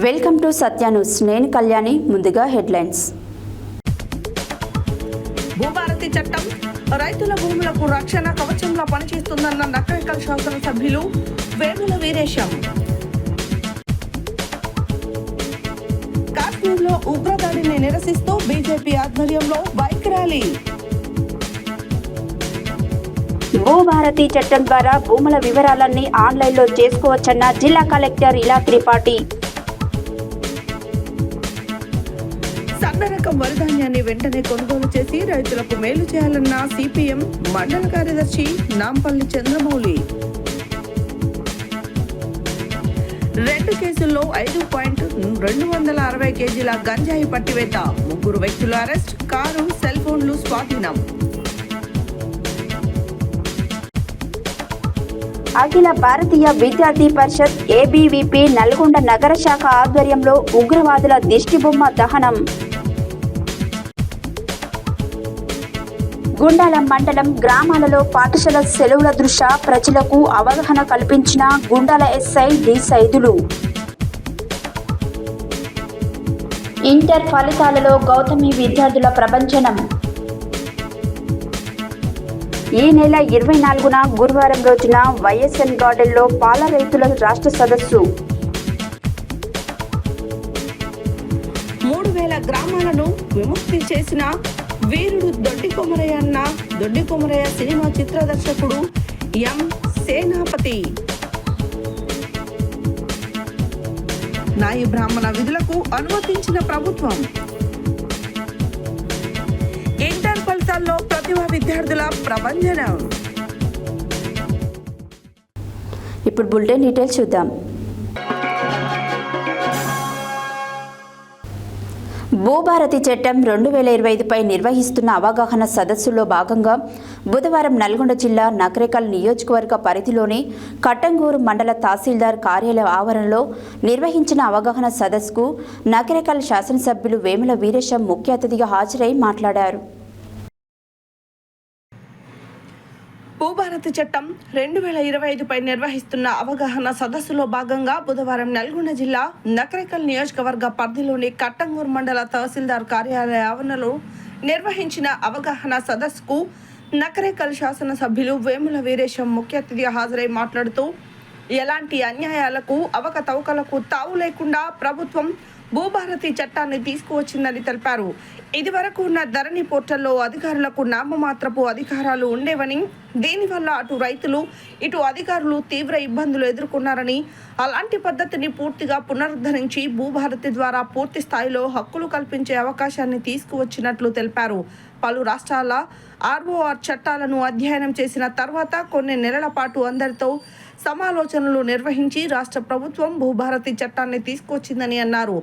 Welcome to Satya news. నేను కళ్యాణి. ముందుగా headlines. Bhubharati చట్టం రైతుల భూములకు రక్షణ కవచంలా పనిచేస్తుందన్న నకరేకల్ శాసనసభ్యులు వేముల వీరేశం. కాశ్మీర్లో ఉగ్రదాడిని నిరసిస్తూ బీజేపీ ఆధ్వర్యంలో బైక్ ర్యాలీ. భూభారతి చట్టం ద్వారా భూముల వివరాలన్నీ ఆన్లైన్లో చేసుకోవచ్చన్న జిల్లా కలెక్టర్ ఇలా త్రిపాఠి. సన్నరకం వరిధాన్యాన్ని వెంటనే కొనుగోలు చేసి రైతులకు మేలు చేయాలన్న సిపిఎం మండల కార్యదర్శి నాంపల్లి చంద్రమౌళి. 2 కేసుల్లో 5.260 కేజీల గంజాయి పట్టివేత. 3 వ్యక్తుల అరెస్ట్. కారు, సెల్ ఫోన్లు స్వాధీనం. అఖిల భారతీయ విద్యార్థి పరిషత్ ఏబీవీపీ నల్గొండ నగర శాఖ ఆధ్వర్యంలో ఉగ్రవాదుల దిష్టిబొమ్మ దహనం. గుండాల మండలం గ్రామాలలో పాఠశాల సెలవుల దృష్ట్యా ప్రజలకు అవగాహన కల్పించిన Gundala SI D Saidulu. Inter ఫలితాలలో గౌతమి విద్యార్థుల ప్రభంజనం. ఈ నెల 24న గురువారం రోజున వైఎస్ఎన్ గార్డెన్లో పాల రైతుల రాష్ట్ర సదస్సు. 3000 గ్రామాలను విముక్తి చేసిన వీరుడు దొడ్డి కొమరయ్య అన్న దొడ్డి కొమరయ్య సినిమా చిత్ర దర్శకుడు ఎం సేనాపతి. నాయి బ్రాహ్మణ విధులకు అనుమతించిన ప్రభుత్వం. ఇంటర్ ఫలితాల్లో ప్రతిభా విద్యార్థుల ప్రభంజనం. ఇప్పుడు బులెటిన్ డీటెయిల్స్ చూద్దాం. భూభారతి చట్టం 2025పై నిర్వహిస్తున్న అవగాహన సదస్సులో భాగంగా బుధవారం నల్గొండ జిల్లా నకరేకల్ నియోజకవర్గ పరిధిలోని కట్టంగూరు మండల తహసీల్దార్ కార్యాలయ ఆవరణలో నిర్వహించిన అవగాహన సదస్సుకు నకరేకల్ శాసనసభ్యులు వేముల వీరేశం ముఖ్య అతిథిగా హాజరై మాట్లాడారు. భూభారతి చట్టం 2025పై నిర్వహిస్తున్న అవగాహన సదస్సులో భాగంగా బుధవారం నల్గొండ జిల్లా నకరేకల్ నియోజకవర్గ పరిధిలోని కట్టంగూరు మండల తహసీల్దార్ కార్యాలయ ఆవరణలో నిర్వహించిన అవగాహన సదస్సుకు నకరేకల్ శాసనసభ్యులు వేముల వీరేశం ముఖ్య అతిథిగా హాజరై మాట్లాడుతూ ఎలాంటి అన్యాయాలకు అవకతవకలకు తావు లేకుండా ప్రభుత్వం భూభారతి చట్టాన్ని తీసుకువచ్చిందని తెలిపారు. ఇదివరకు ఉన్న ధరణి పోర్టల్లో అధికారులకు నామమాత్రపు అధికారాలు ఉండేవని, దీనివల్ల అటు రైతులు ఇటు అధికారులు తీవ్ర ఇబ్బందులు ఎదుర్కొన్నారని, అలాంటి పద్ధతిని పూర్తిగా పునరుద్ధరించి భూభారతి ద్వారా పూర్తి స్థాయిలో హక్కులు కల్పించే అవకాశాన్ని తీసుకువచ్చినట్లు తెలిపారు. పలు రాష్ట్రాల ఆర్ఓఆర్ చట్టాలను అధ్యయనం చేసిన తర్వాత కొన్ని నెలల పాటు అందరితో సమాలోచనలు నిర్వహించి రాష్ట్ర ప్రభుత్వం భూభారతి చట్టాన్ని తీసుకొచ్చిందని అన్నారు.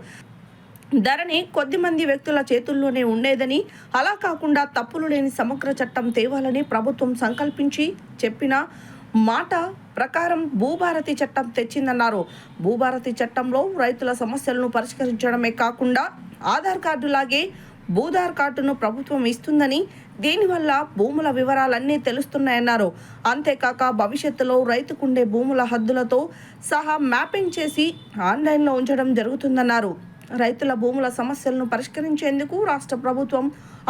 ధరణి కొద్దిమంది వ్యక్తుల చేతుల్లోనే ఉండేదని, అలా కాకుండా తప్పులు లేని సమగ్ర చట్టం తేవాలని ప్రభుత్వం సంకల్పించి చెప్పిన మాట ప్రకారం భూభారతి చట్టం తెచ్చిందన్నారు. భూభారతి చట్టంలో రైతుల సమస్యలను పరిష్కరించడమే కాకుండా ఆధార్ కార్డులాగే భూధార్ కార్డును ప్రభుత్వం ఇస్తుందని, దీనివల్ల భూముల వివరాలన్నీ తెలుస్తున్నాయన్నారు. అంతేకాక భవిష్యత్తులో రైతుకుండే భూముల హద్దులతో సహా మ్యాపింగ్ చేసి ఆన్లైన్లో ఉంచడం జరుగుతుందన్నారు. రైతుల భూముల సమస్యలను పరిష్కరించేందుకు రాష్ట్ర ప్రభుత్వం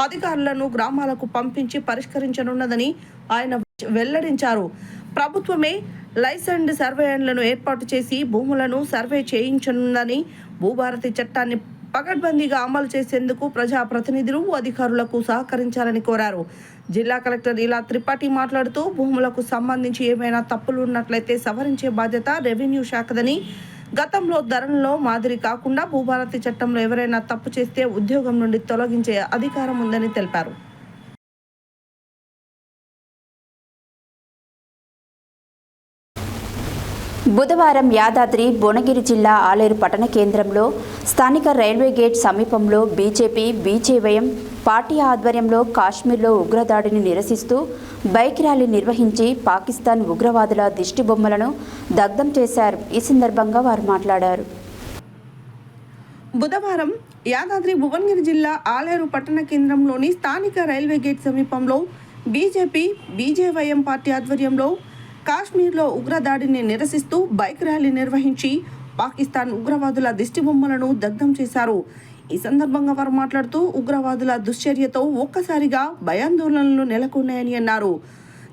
అధికారులను గ్రామాలకు పంపించి పరిష్కరించనున్నదని ఆయన వెల్లడించారు. ప్రభుత్వమే లైసెన్స్డ్ సర్వేయర్లను ఏర్పాటు చేసి భూములను సర్వే చేయించనుందని, భూభారతి చట్టాన్ని పకడ్బందీగా అమలు చేసేందుకు ప్రజాప్రతినిధులు అధికారులకు సహకరించాలని కోరారు. జిల్లా కలెక్టర్ ఇలా త్రిపాఠి మాట్లాడుతూ భూములకు సంబంధించి ఏమైనా తప్పులు ఉన్నట్లయితే సవరించే బాధ్యత రెవెన్యూ శాఖదని, గతంలో ధరణిలో మాదిరి కాకుండా భూభారతి చట్టంలో ఎవరైనా తప్పు చేస్తే ఉద్యోగం నుండి తొలగించే అధికారం ఉందని తెలిపారు. బుధవారం యాదాద్రి భువనగిరి జిల్లా ఆలేరు పట్టణ కేంద్రంలో స్థానిక రైల్వే గేట్ సమీపంలో బీజేపీ బీజేవైఎం పార్టీ ఆధ్వర్యంలో కాశ్మీర్లో ఉగ్రదాడిని నిరసిస్తూ బైక్ ర్యాలీ నిర్వహించి పాకిస్తాన్ ఉగ్రవాదుల దిష్టిబొమ్మలను దగ్ధం చేశారు. ఈ సందర్భంగా వారు మాట్లాడారు. బుధవారం యాదాద్రి భువనగిరి జిల్లా ఆలేరు పట్టణ కేంద్రంలోని స్థానిక రైల్వే గేట్ సమీపంలో బీజేపీ బీజేవైఎం పార్టీ ఆధ్వర్యంలో కాశ్మీర్లో ఉగ్రదాడిని నిరసిస్తూ బైక్ ర్యాలీ నిర్వహించి పాకిస్తాన్ ఉగ్రవాదుల దిష్టిబొమ్మలను దగ్ధం చేశారు. ఈ సందర్భంగా వారు మాట్లాడుతూ ఉగ్రవాదుల దుశ్చర్యతో ఒక్కసారిగా భయాందోళనలు నెలకొన్నాయని అన్నారు.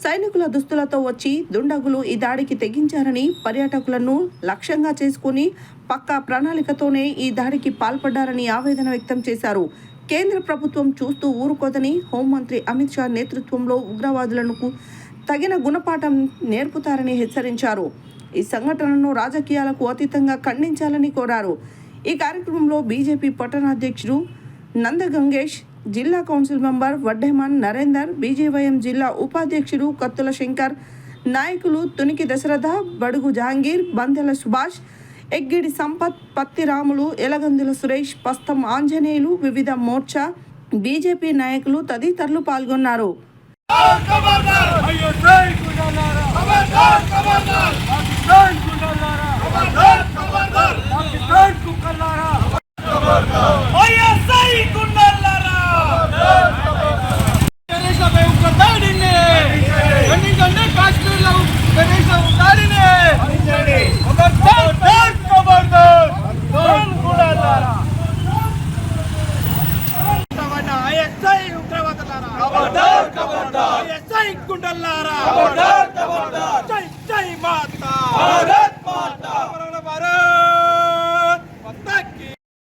సైనికుల దుస్తులతో వచ్చి దుండగులు ఈ దాడికి తెగించారని, పర్యాటకులను లక్ష్యంగా చేసుకుని పక్కా ప్రణాళికతోనే ఈ దాడికి పాల్పడ్డారని ఆవేదన వ్యక్తం చేశారు. కేంద్ర ప్రభుత్వం చూస్తూ ఊరుకోదని హోంమంత్రి అమిత్ షా నేతృత్వంలో ఉగ్రవాదులకు తగిన గుణపాఠం నేర్పుతారని హెచ్చరించారు. ఈ సంఘటనను రాజకీయాలకు అతీతంగా ఖండించాలని కోరారు. ఈ కార్యక్రమంలో బీజేపీ పట్టణాధ్యక్షుడు నందగంగేష్, జిల్లా council member Vaddeman Narender, BJYM జిల్లా ఉపాధ్యక్షుడు కత్తుల శంకర్, నాయకులు తునికి దశరథ, బడుగు జహాంగీర్, బందెల సుభాష్, ఎగ్గిడి సంపత్, పత్తి రాములు, ఎలగందుల సురేష్, పస్తం ఆంజనేయులు, వివిధ మోర్చా బీజేపీ నాయకులు తదితరులు పాల్గొన్నారు.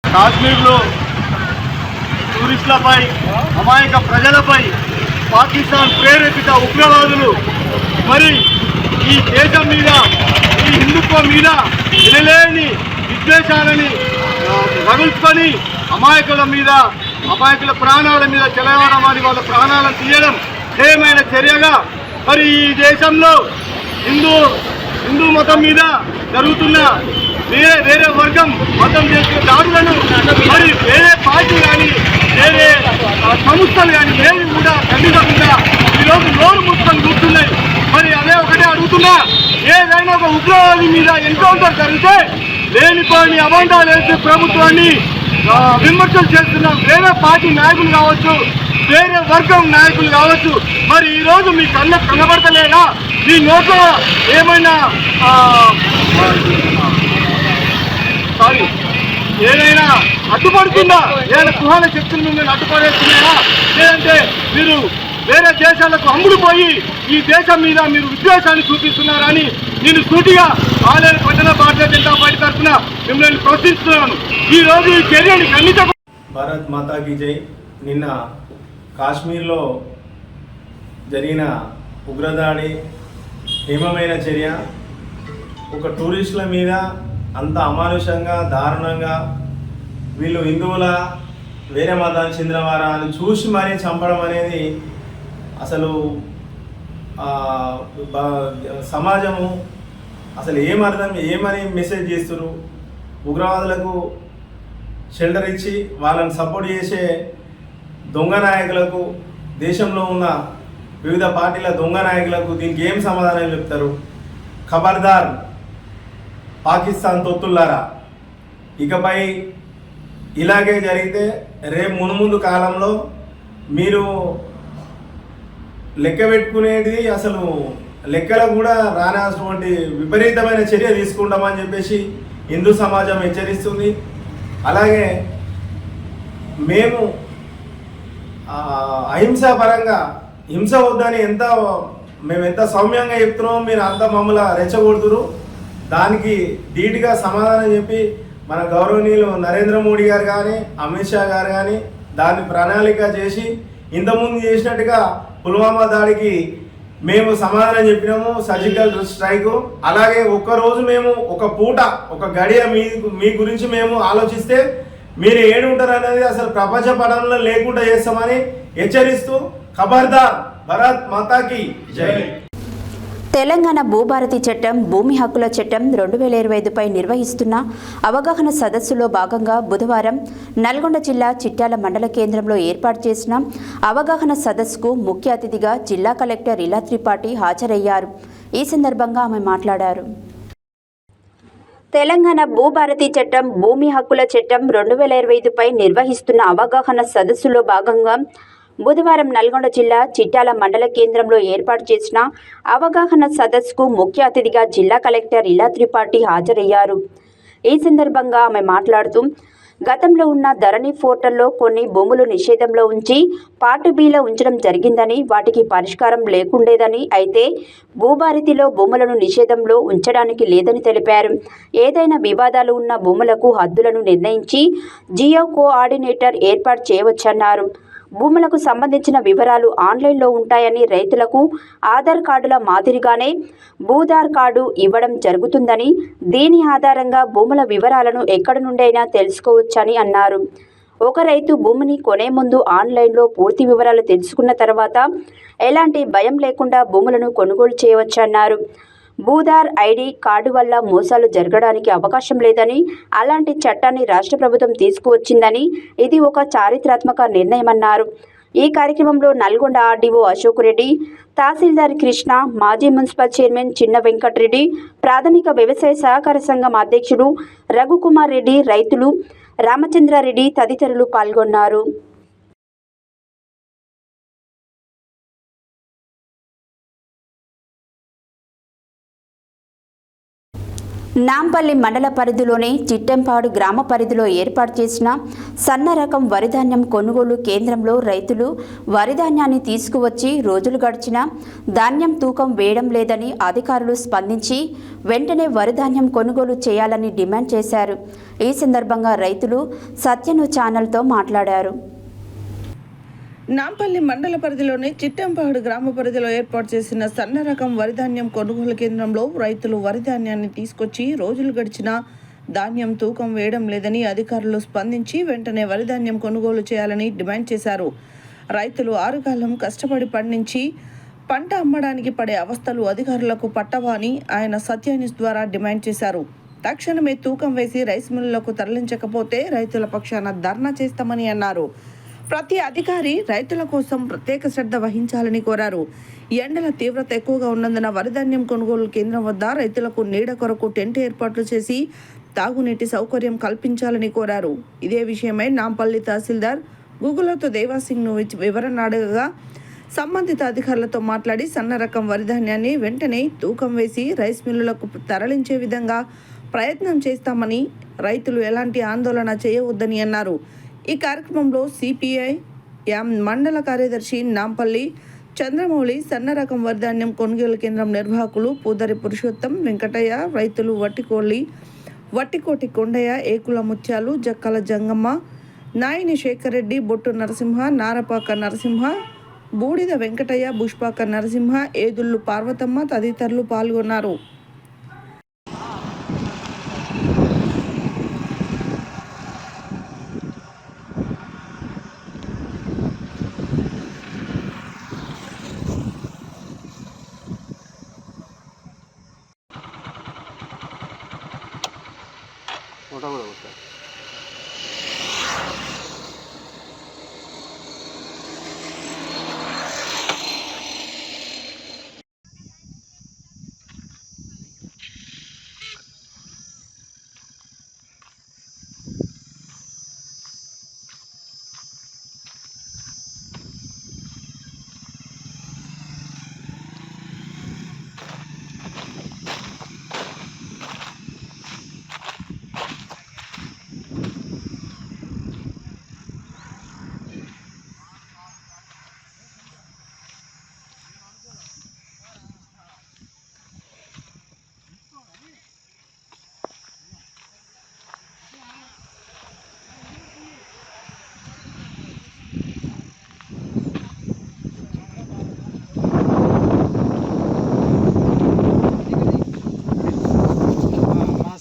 కాశ్మీర్లో టూరిస్టులపై, అమాయక ప్రజలపై పాకిస్తాన్ ప్రేరేపిత ఉగ్రవాదులు మరి ఈ దేశం మీద, ఈ హిందుత్వం మీద వినలేని విద్వేషాలని రగుల్చుకొని అమాయకుల మీద, అమాయకుల ప్రాణాల మీద చెలవడం, అని వాళ్ళ ప్రాణాలను తీయడం ఏమైనా చర్యగా మరి ఈ దేశంలో హిందూ మతం మీద జరుగుతున్న వేరే వర్గం మతం చేసిన దాడులను మరి వేరే పార్టీ కానీ వేరే సంస్థలు కానీ ఏమి కూడా ఖండించకుండా ఈరోజు నోరు మూసుకొని కూర్చున్నాయి. మరి అదే ఒకటే అడుగుతున్నా, ఏదైనా ఒక ఉగ్రవాది మీద ఎన్కౌంటర్ జరిగితే లేనిపోని అభండాలు వేసే ప్రభుత్వాన్ని విమర్శలు చేస్తున్న వేరే పార్టీ నాయకులు కావచ్చు, వేరే వర్గం నాయకులు కావచ్చు, మరి ఈరోజు మీ కళ్ళకు కనబడతలేదా? మీ నోట్లో ఏమైనా ఏదైనా అడ్డుపడుతుందా? ఏదైనా కుహాన శక్తులు మిమ్మల్ని అడ్డుపడేస్తున్నాయా? లేదంటే మీరు వేరే దేశాలకు అమ్ముడుపోయి ఈ దేశం మీద మీరు విద్వేషాన్ని చూపిస్తున్నారని నేను సూటిగా ఆలయ పట్టణ భారతీయ జనతా పార్టీ తరఫున మిమ్మల్ని ప్రోత్సహిస్తున్నాను. ఈ రోజు ఈ చర్యని ఖండించ. భారత్ మాతాకి జై. నిన్న కాశ్మీర్లో జరిగిన ఉగ్రదాడి హేమమైన చర్య, ఒక టూరిస్టుల మీద అంత అమానుషంగా, దారుణంగా వీళ్ళు హిందువుల, వేరే మతానికి చెందినవారా అని చూసి మరీ చంపడం అనేది అసలు సమాజము అసలు ఏమని మెసేజ్ చేస్తున్నారు? ఉగ్రవాదులకు షెల్టర్ ఇచ్చి వాళ్ళని సపోర్ట్ చేసే దొంగ నాయకులకు, దేశంలో ఉన్న వివిధ పార్టీల దొంగ నాయకులకు దీనికి ఏం సమాధానం చెప్తారు? ఖబర్దార్ పాకిస్తాన్ తొత్తుల్లారా, ఇకపై ఇలాగే జరిగితే రేపు మున్ముందు కాలంలో మీరు లెక్క పెట్టుకునేది అసలు లెక్కలో కూడా రానటువంటి విపరీతమైన చర్య తీసుకుంటామని చెప్పేసి హిందూ సమాజం హెచ్చరిస్తుంది. అలాగే మేము అహింసాపరంగా హింస వద్దని మేము ఎంత సౌమ్యంగా చెప్తున్నామో మీరు అంత మమ్మల్ని రెచ్చగొడుతురు. దానికి ధీటుగా సమాధానం చెప్పి మన గౌరవనీయులు నరేంద్ర మోడీ గారు కానీ, అమిత్ షా గారు కానీ దాన్ని ప్రణాళిక చేసి ఇంతకుముందు చేసినట్టుగా పుల్వామా దాడికి మేము సమాధానం చెప్పినాము, సర్జికల్ స్ట్రైక్. అలాగే ఒక్కరోజు మేము ఒక పూట, ఒక గడియ మీ గురించి మేము ఆలోచిస్తే మీరు ఏడుంటారు అనేది అసలు ప్రపంచ పటంలో లేకుండా చేస్తామని హెచ్చరిస్తూ ఖబర్దార్ భారత్ మాతాకి జై. తెలంగాణ భూభారతి చట్టం, భూమి హక్కుల చట్టం 2025పై నిర్వహిస్తున్న అవగాహన సదస్సులో భాగంగా బుధవారం నల్గొండ జిల్లా చిట్యాల మండల కేంద్రంలో ఏర్పాటు చేసిన అవగాహన సదస్సుకు ముఖ్య అతిథిగా జిల్లా కలెక్టర్ ఇలా త్రిపాఠి హాజరయ్యారు. ఈ సందర్భంగా ఆమె మాట్లాడారు. తెలంగాణ భూభారతి చట్టం, భూమి హక్కుల చట్టం 2025పై నిర్వహిస్తున్న అవగాహన సదస్సులో భాగంగా బుధవారం నల్గొండ జిల్లా చిట్యాల మండల కేంద్రంలో ఏర్పాటు చేసిన అవగాహన సదస్సుకు ముఖ్య అతిథిగా జిల్లా కలెక్టర్ ఇలా త్రిపాఠి హాజరయ్యారు. ఈ సందర్భంగా ఆమె మాట్లాడుతూ గతంలో ఉన్న ధరణి పోర్టల్లో కొన్ని భూములు నిషేధంలో ఉంచి పార్ట్ బిలో ఉంచడం జరిగిందని, వాటికి పరిష్కారం లేకుండేదని, అయితే భూభారతిలో భూములను నిషేధంలో ఉంచడానికి లేదని తెలిపారు. ఏదైనా వివాదాలు ఉన్న భూములకు హద్దులను నిర్ణయించి జియో కోఆర్డినేటర్ ఏర్పాటు చేయవచ్చన్నారు. భూములకు సంబంధించిన వివరాలు ఆన్లైన్లో ఉంటాయని, రైతులకు ఆధార్ కార్డుల మాదిరిగానే భూధార్ కార్డు ఇవ్వడం జరుగుతుందని, దీని ఆధారంగా భూముల వివరాలను ఎక్కడి నుండైనా తెలుసుకోవచ్చని అన్నారు. ఒక రైతు భూమిని కొనే ముందు ఆన్లైన్లో పూర్తి వివరాలు తెలుసుకున్న తర్వాత ఎలాంటి భయం లేకుండా భూములను కొనుగోలు చేయవచ్చన్నారు. భూధార్ ఐడి కార్డు వల్ల మోసాలు జరగడానికి అవకాశం లేదని, అలాంటి చట్టాన్ని రాష్ట్ర ప్రభుత్వం తీసుకువచ్చిందని, ఇది ఒక చారిత్రాత్మక నిర్ణయమన్నారు. ఈ కార్యక్రమంలో నల్గొండ ఆర్డీఓ అశోక్ రెడ్డి, తహసీల్దార్ కృష్ణ, మాజీ మున్సిపల్ చైర్మన్ చిన్న వెంకటరెడ్డి, ప్రాథమిక వ్యవసాయ సహకార సంఘం అధ్యక్షుడు రఘుకుమార్ రెడ్డి, రైతులు రామచంద్రారెడ్డి తదితరులు పాల్గొన్నారు. నాంపల్లి మండల పరిధిలోని చిట్టెంపాడు గ్రామ పరిధిలో ఏర్పాటు చేసిన సన్న రకం వరిధాన్యం కొనుగోలు కేంద్రంలో రైతులు వరిధాన్యాన్ని తీసుకువచ్చి రోజులు గడిచినా ధాన్యం తూకం వేయడం లేదని అధికారులు స్పందించి వెంటనే వరిధాన్యం కొనుగోలు చేయాలని డిమాండ్ చేశారు. ఈ సందర్భంగా రైతులు సత్యను ఛానల్తో మాట్లాడారు. నాంపల్లి మండల పరిధిలోని చిట్టంపాడు గ్రామ పరిధిలో ఏర్పాటు చేసిన సన్న రకం వరిధాన్యం కొనుగోలు కేంద్రంలో రైతులు వరిధాన్యాన్ని తీసుకొచ్చి రోజులు గడిచినా ధాన్యం తూకం వేయడం లేదని అధికారులు స్పందించి వెంటనే వరిధాన్యం కొనుగోలు చేయాలని డిమాండ్ చేశారు. రైతులు ఆరుగాలం కష్టపడి పండించి పంట అమ్మడానికి పడే అవస్థలు అధికారులకు పట్టవా అని ఆయన సత్య న్యూస్ ద్వారా డిమాండ్ చేశారు. తక్షణమే తూకం వేసి రైస్ మిల్లులకు తరలించకపోతే రైతుల పక్షాన ధర్నా చేస్తామని అన్నారు. ప్రతి అధికారి రైతుల కోసం ప్రత్యేక శ్రద్ధ వహించాలని కోరారు. ఎండల తీవ్రత ఎక్కువగా ఉన్నందున వరిధాన్యం కొనుగోలు కేంద్రం వద్ద రైతులకు నీడ కొరకు టెంట్ ఏర్పాట్లు చేసి తాగునీటి సౌకర్యం కల్పించాలని కోరారు. ఇదే విషయమై నాంపల్లి తహసీల్దార్ గూగులతో దేవాసింగ్ను వివరణ అడగగా సంబంధిత అధికారులతో మాట్లాడి సన్న రకం వరిధాన్యాన్ని వెంటనే తూకం వేసి రైస్ మిల్లులకు తరలించే విధంగా ప్రయత్నం చేస్తామని, రైతులు ఎలాంటి ఆందోళన చేయవద్దని అన్నారు. ఈ కార్యక్రమంలో సిపిఐ మండల కార్యదర్శి నాంపల్లి చంద్రమౌళి, సన్న రకం వరిధాన్యం కొనుగోలు కేంద్రం నిర్వాహకులు పూదరి పురుషోత్తం, వెంకటయ్య, రైతులు వట్టికోటి కొండయ్య, ఏకుల ముత్యాలు, జక్కల జంగమ్మ, నాయిని శేఖర్ రెడ్డి, బొట్టు నరసింహ, నారపాక నరసింహ, బూడిద వెంకటయ్య, బుష్పాక నరసింహ, ఏదుళ్ళు పార్వతమ్మ తదితరులు పాల్గొన్నారు.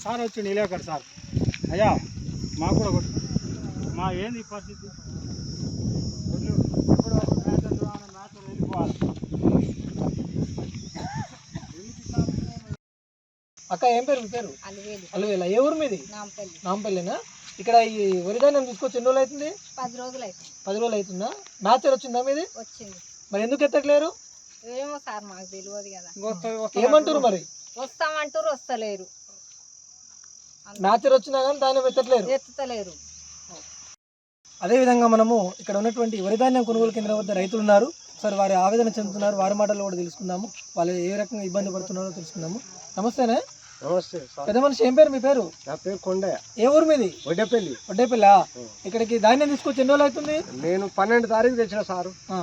సార్ వచ్చి నీలేకర్ సార్, అయ్యా మాకు కూడా కొట్టు, మా ఏంది పరిస్థితి, అక్క ఏం పేరు మీ పేరు? అలివేల. ఏ ఊరు మీది? నాంపల్లినా? ఇక్కడ ఈ వరిధాన్యం తీసుకొచ్చి ఎన్ని రోజులు అవుతుంది? 10 రోజులు అవుతుంది. 10 రోజులు అవుతుందా? నాచర్ వచ్చిందా మీది? వచ్చింది. మరి ఎందుకు ఎత్తట్లేరు? ఏమో సార్ మాకు తెలియదు కదా. ఏమంటారు మరి? వస్తామంటారు, వస్తలేరు. నాచర్ వచ్చినా కానీ దాన్ని ఎత్తుతలేరు. అదేవిధంగా మనము ఇక్కడ ఉన్నటువంటి వరిధాన్యం కొనుగోలు కేంద్రం వద్ద రైతులు ఉన్నారు. సార్ వారి ఆవేదన చెందుతున్నారు, వారి మాటల్లో కూడా తెలుసుకుందాము, వాళ్ళు ఏ రకంగా ఇబ్బంది పడుతున్నారో తెలుసుకుందాము. నమస్తేనే. నమస్తే సార్. పెద్ద మనిషి ఏం పేరు మీ పేరు? నా పేరు కొండయ్య. ఏ ఊరు మీది? వడ్డేపల్లి. వడ్డేపల్లి. ఇక్కడికి ధాన్యం తీసుకొచ్చి ఎన్ని రోజులు అవుతుంది? నేను 12 తారీఖు తెచ్చిన సారు. ఆ.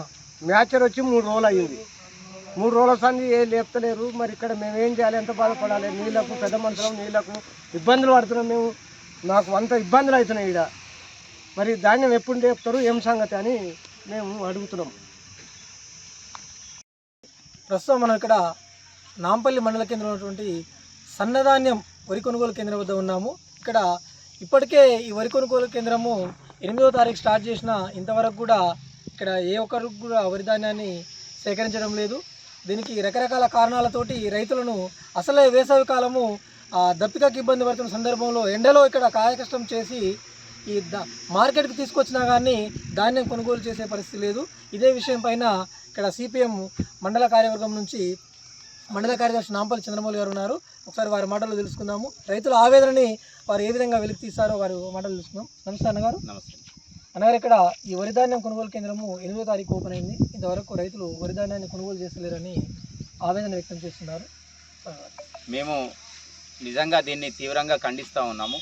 మ్యాచర్ వచ్చి 3 రోజులు అయ్యింది. 3 రోజుల సంది ఏ లేపుతలేరు. మరి ఇక్కడ మేము ఏం చేయాలి, ఎంత బాధపడాలి? నీళ్ళకు పెద్ద మనుషులం, నీళ్ళకు ఇబ్బందులు పడుతున్నాం మేము. నాకు అంత ఇబ్బందులు అవుతున్నాయి ఇక్కడ. మరి ధాన్యం ఎప్పుడు లేపుతారు, ఏం సంగతి అని మేము అడుగుతున్నాం. ప్రస్తుతం మనం ఇక్కడ నాంపల్లి మండల కేంద్రం ఉన్నటువంటి సన్నధాన్యం వరి కొనుగోలు కేంద్రం వద్ద ఉన్నాము. ఇక్కడ ఇప్పటికే ఈ వరి కొనుగోలు కేంద్రము 8వ తారీఖు స్టార్ట్ చేసిన ఇంతవరకు కూడా ఇక్కడ ఏ ఒక్కరికి కూడా వరి ధాన్యాన్ని సేకరించడం లేదు. దీనికి రకరకాల కారణాలతోటి రైతులను అసలే వేసవి కాలము దప్పికకి ఇబ్బంది పడుతున్న సందర్భంలో ఎండలో ఇక్కడ కాయకష్టం చేసి ఈ మార్కెట్కి తీసుకొచ్చినా కానీ ధాన్యం కొనుగోలు చేసే పరిస్థితి లేదు. ఇదే విషయం పైన ఇక్కడ సిపిఎం మండల కార్యవర్గం నుంచి మండల కార్యదర్శి నాంపల్లి చంద్రమౌళి గారు ఉన్నారు. ఒకసారి వారి మాటలు తెలుసుకుందాము. రైతుల ఆవేదనని వారు ఏ విధంగా వెలికి తీస్తారో వారి మాటలు తెలుసుకుందాం. నమస్తే అన్నగారు. నమస్తే అన్నగారు, ఇక్కడ ఈ వరి ధాన్యం కొనుగోలు కేంద్రము 8వ తారీఖు ఓపెన్ అయింది. ఇంతవరకు రైతులు వరి ధాన్యాన్ని కొనుగోలు చేస్తలేరని ఆవేదన వ్యక్తం చేస్తున్నారు. మేము నిజంగా దీన్ని తీవ్రంగా ఖండిస్తూ ఉన్నాము.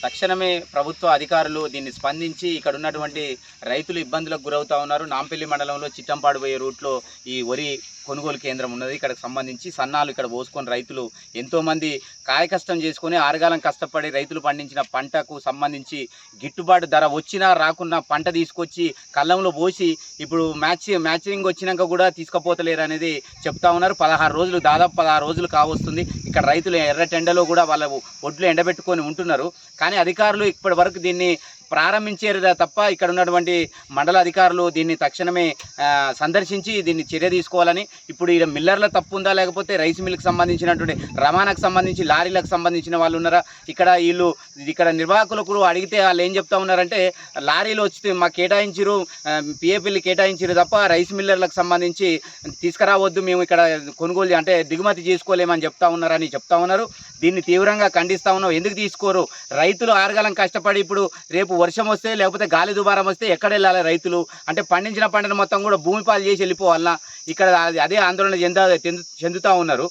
తక్షణమే ప్రభుత్వ అధికారులు దీన్ని స్పందించి ఇక్కడ ఉన్నటువంటి రైతులు ఇబ్బందులకు గురవుతూ ఉన్నారు. నాంపల్లి మండలంలో చిట్టంపాడు పోయే రూట్లో ఈ వరి కొనుగోలు కేంద్రం ఉన్నది. ఇక్కడికి సంబంధించి సన్నాలు ఇక్కడ పోసుకొని రైతులు ఎంతోమంది కాయకష్టం చేసుకొని ఆరుగాలం కష్టపడి రైతులు పండించిన పంటకు సంబంధించి గిట్టుబాటు ధర వచ్చినా రాకున్నా పంట తీసుకొచ్చి కళ్ళంలో పోసి ఇప్పుడు మ్యాచింగ్ వచ్చినాక కూడా తీసుకుపోతలేరు అనేది చెప్తా ఉన్నారు. 16 రోజులు, దాదాపు 16 రోజులు కావస్తుంది. ఇక్కడ రైతులు ఎర్రటెండలో కూడా వాళ్ళ ఒడ్లు ఎండబెట్టుకొని ఉంటున్నారు. కానీ అధికారులు ఇప్పటి వరకు దీన్ని ప్రారంభించారు తప్ప ఇక్కడ ఉన్నటువంటి మండల అధికారులు దీన్ని తక్షణమే సందర్శించి దీన్ని చర్య తీసుకోవాలని. ఇప్పుడు ఇక్కడ మిల్లర్ల తప్పు ఉందా, లేకపోతే రైస్ మిల్కి సంబంధించినటువంటి రవాణాకు సంబంధించి లారీలకు సంబంధించిన వాళ్ళు ఉన్నారా? ఇక్కడ నిర్వాహకులకు అడిగితే వాళ్ళు ఏం చెప్తా ఉన్నారంటే లారీలు వచ్చి మాకు కేటాయించారు, పిఏపీలు కేటాయించారు తప్ప రైస్ మిల్లర్లకు సంబంధించి తీసుకురావద్దు, మేము ఇక్కడ కొనుగోలు అంటే దిగుమతి చేసుకోలేమని చెప్తా ఉన్నారు. దీన్ని తీవ్రంగా ఖండిస్తా ఉన్నాం. ఎందుకు తీసుకోరు? రైతులు ఆరుగాలం కష్టపడి ఇప్పుడు రేపు వర్షం వస్తే లేకపోతే గాలి దుబారం వస్తే ఎక్కడ వెళ్ళాలి? రైతులు అంటే పండించిన పంటను మొత్తం కూడా భూమి పాలు చేసి వెళ్ళిపోవాలన్నా ఇక్కడ అదే ఆందోళన చెందుతూ ఉన్నారు.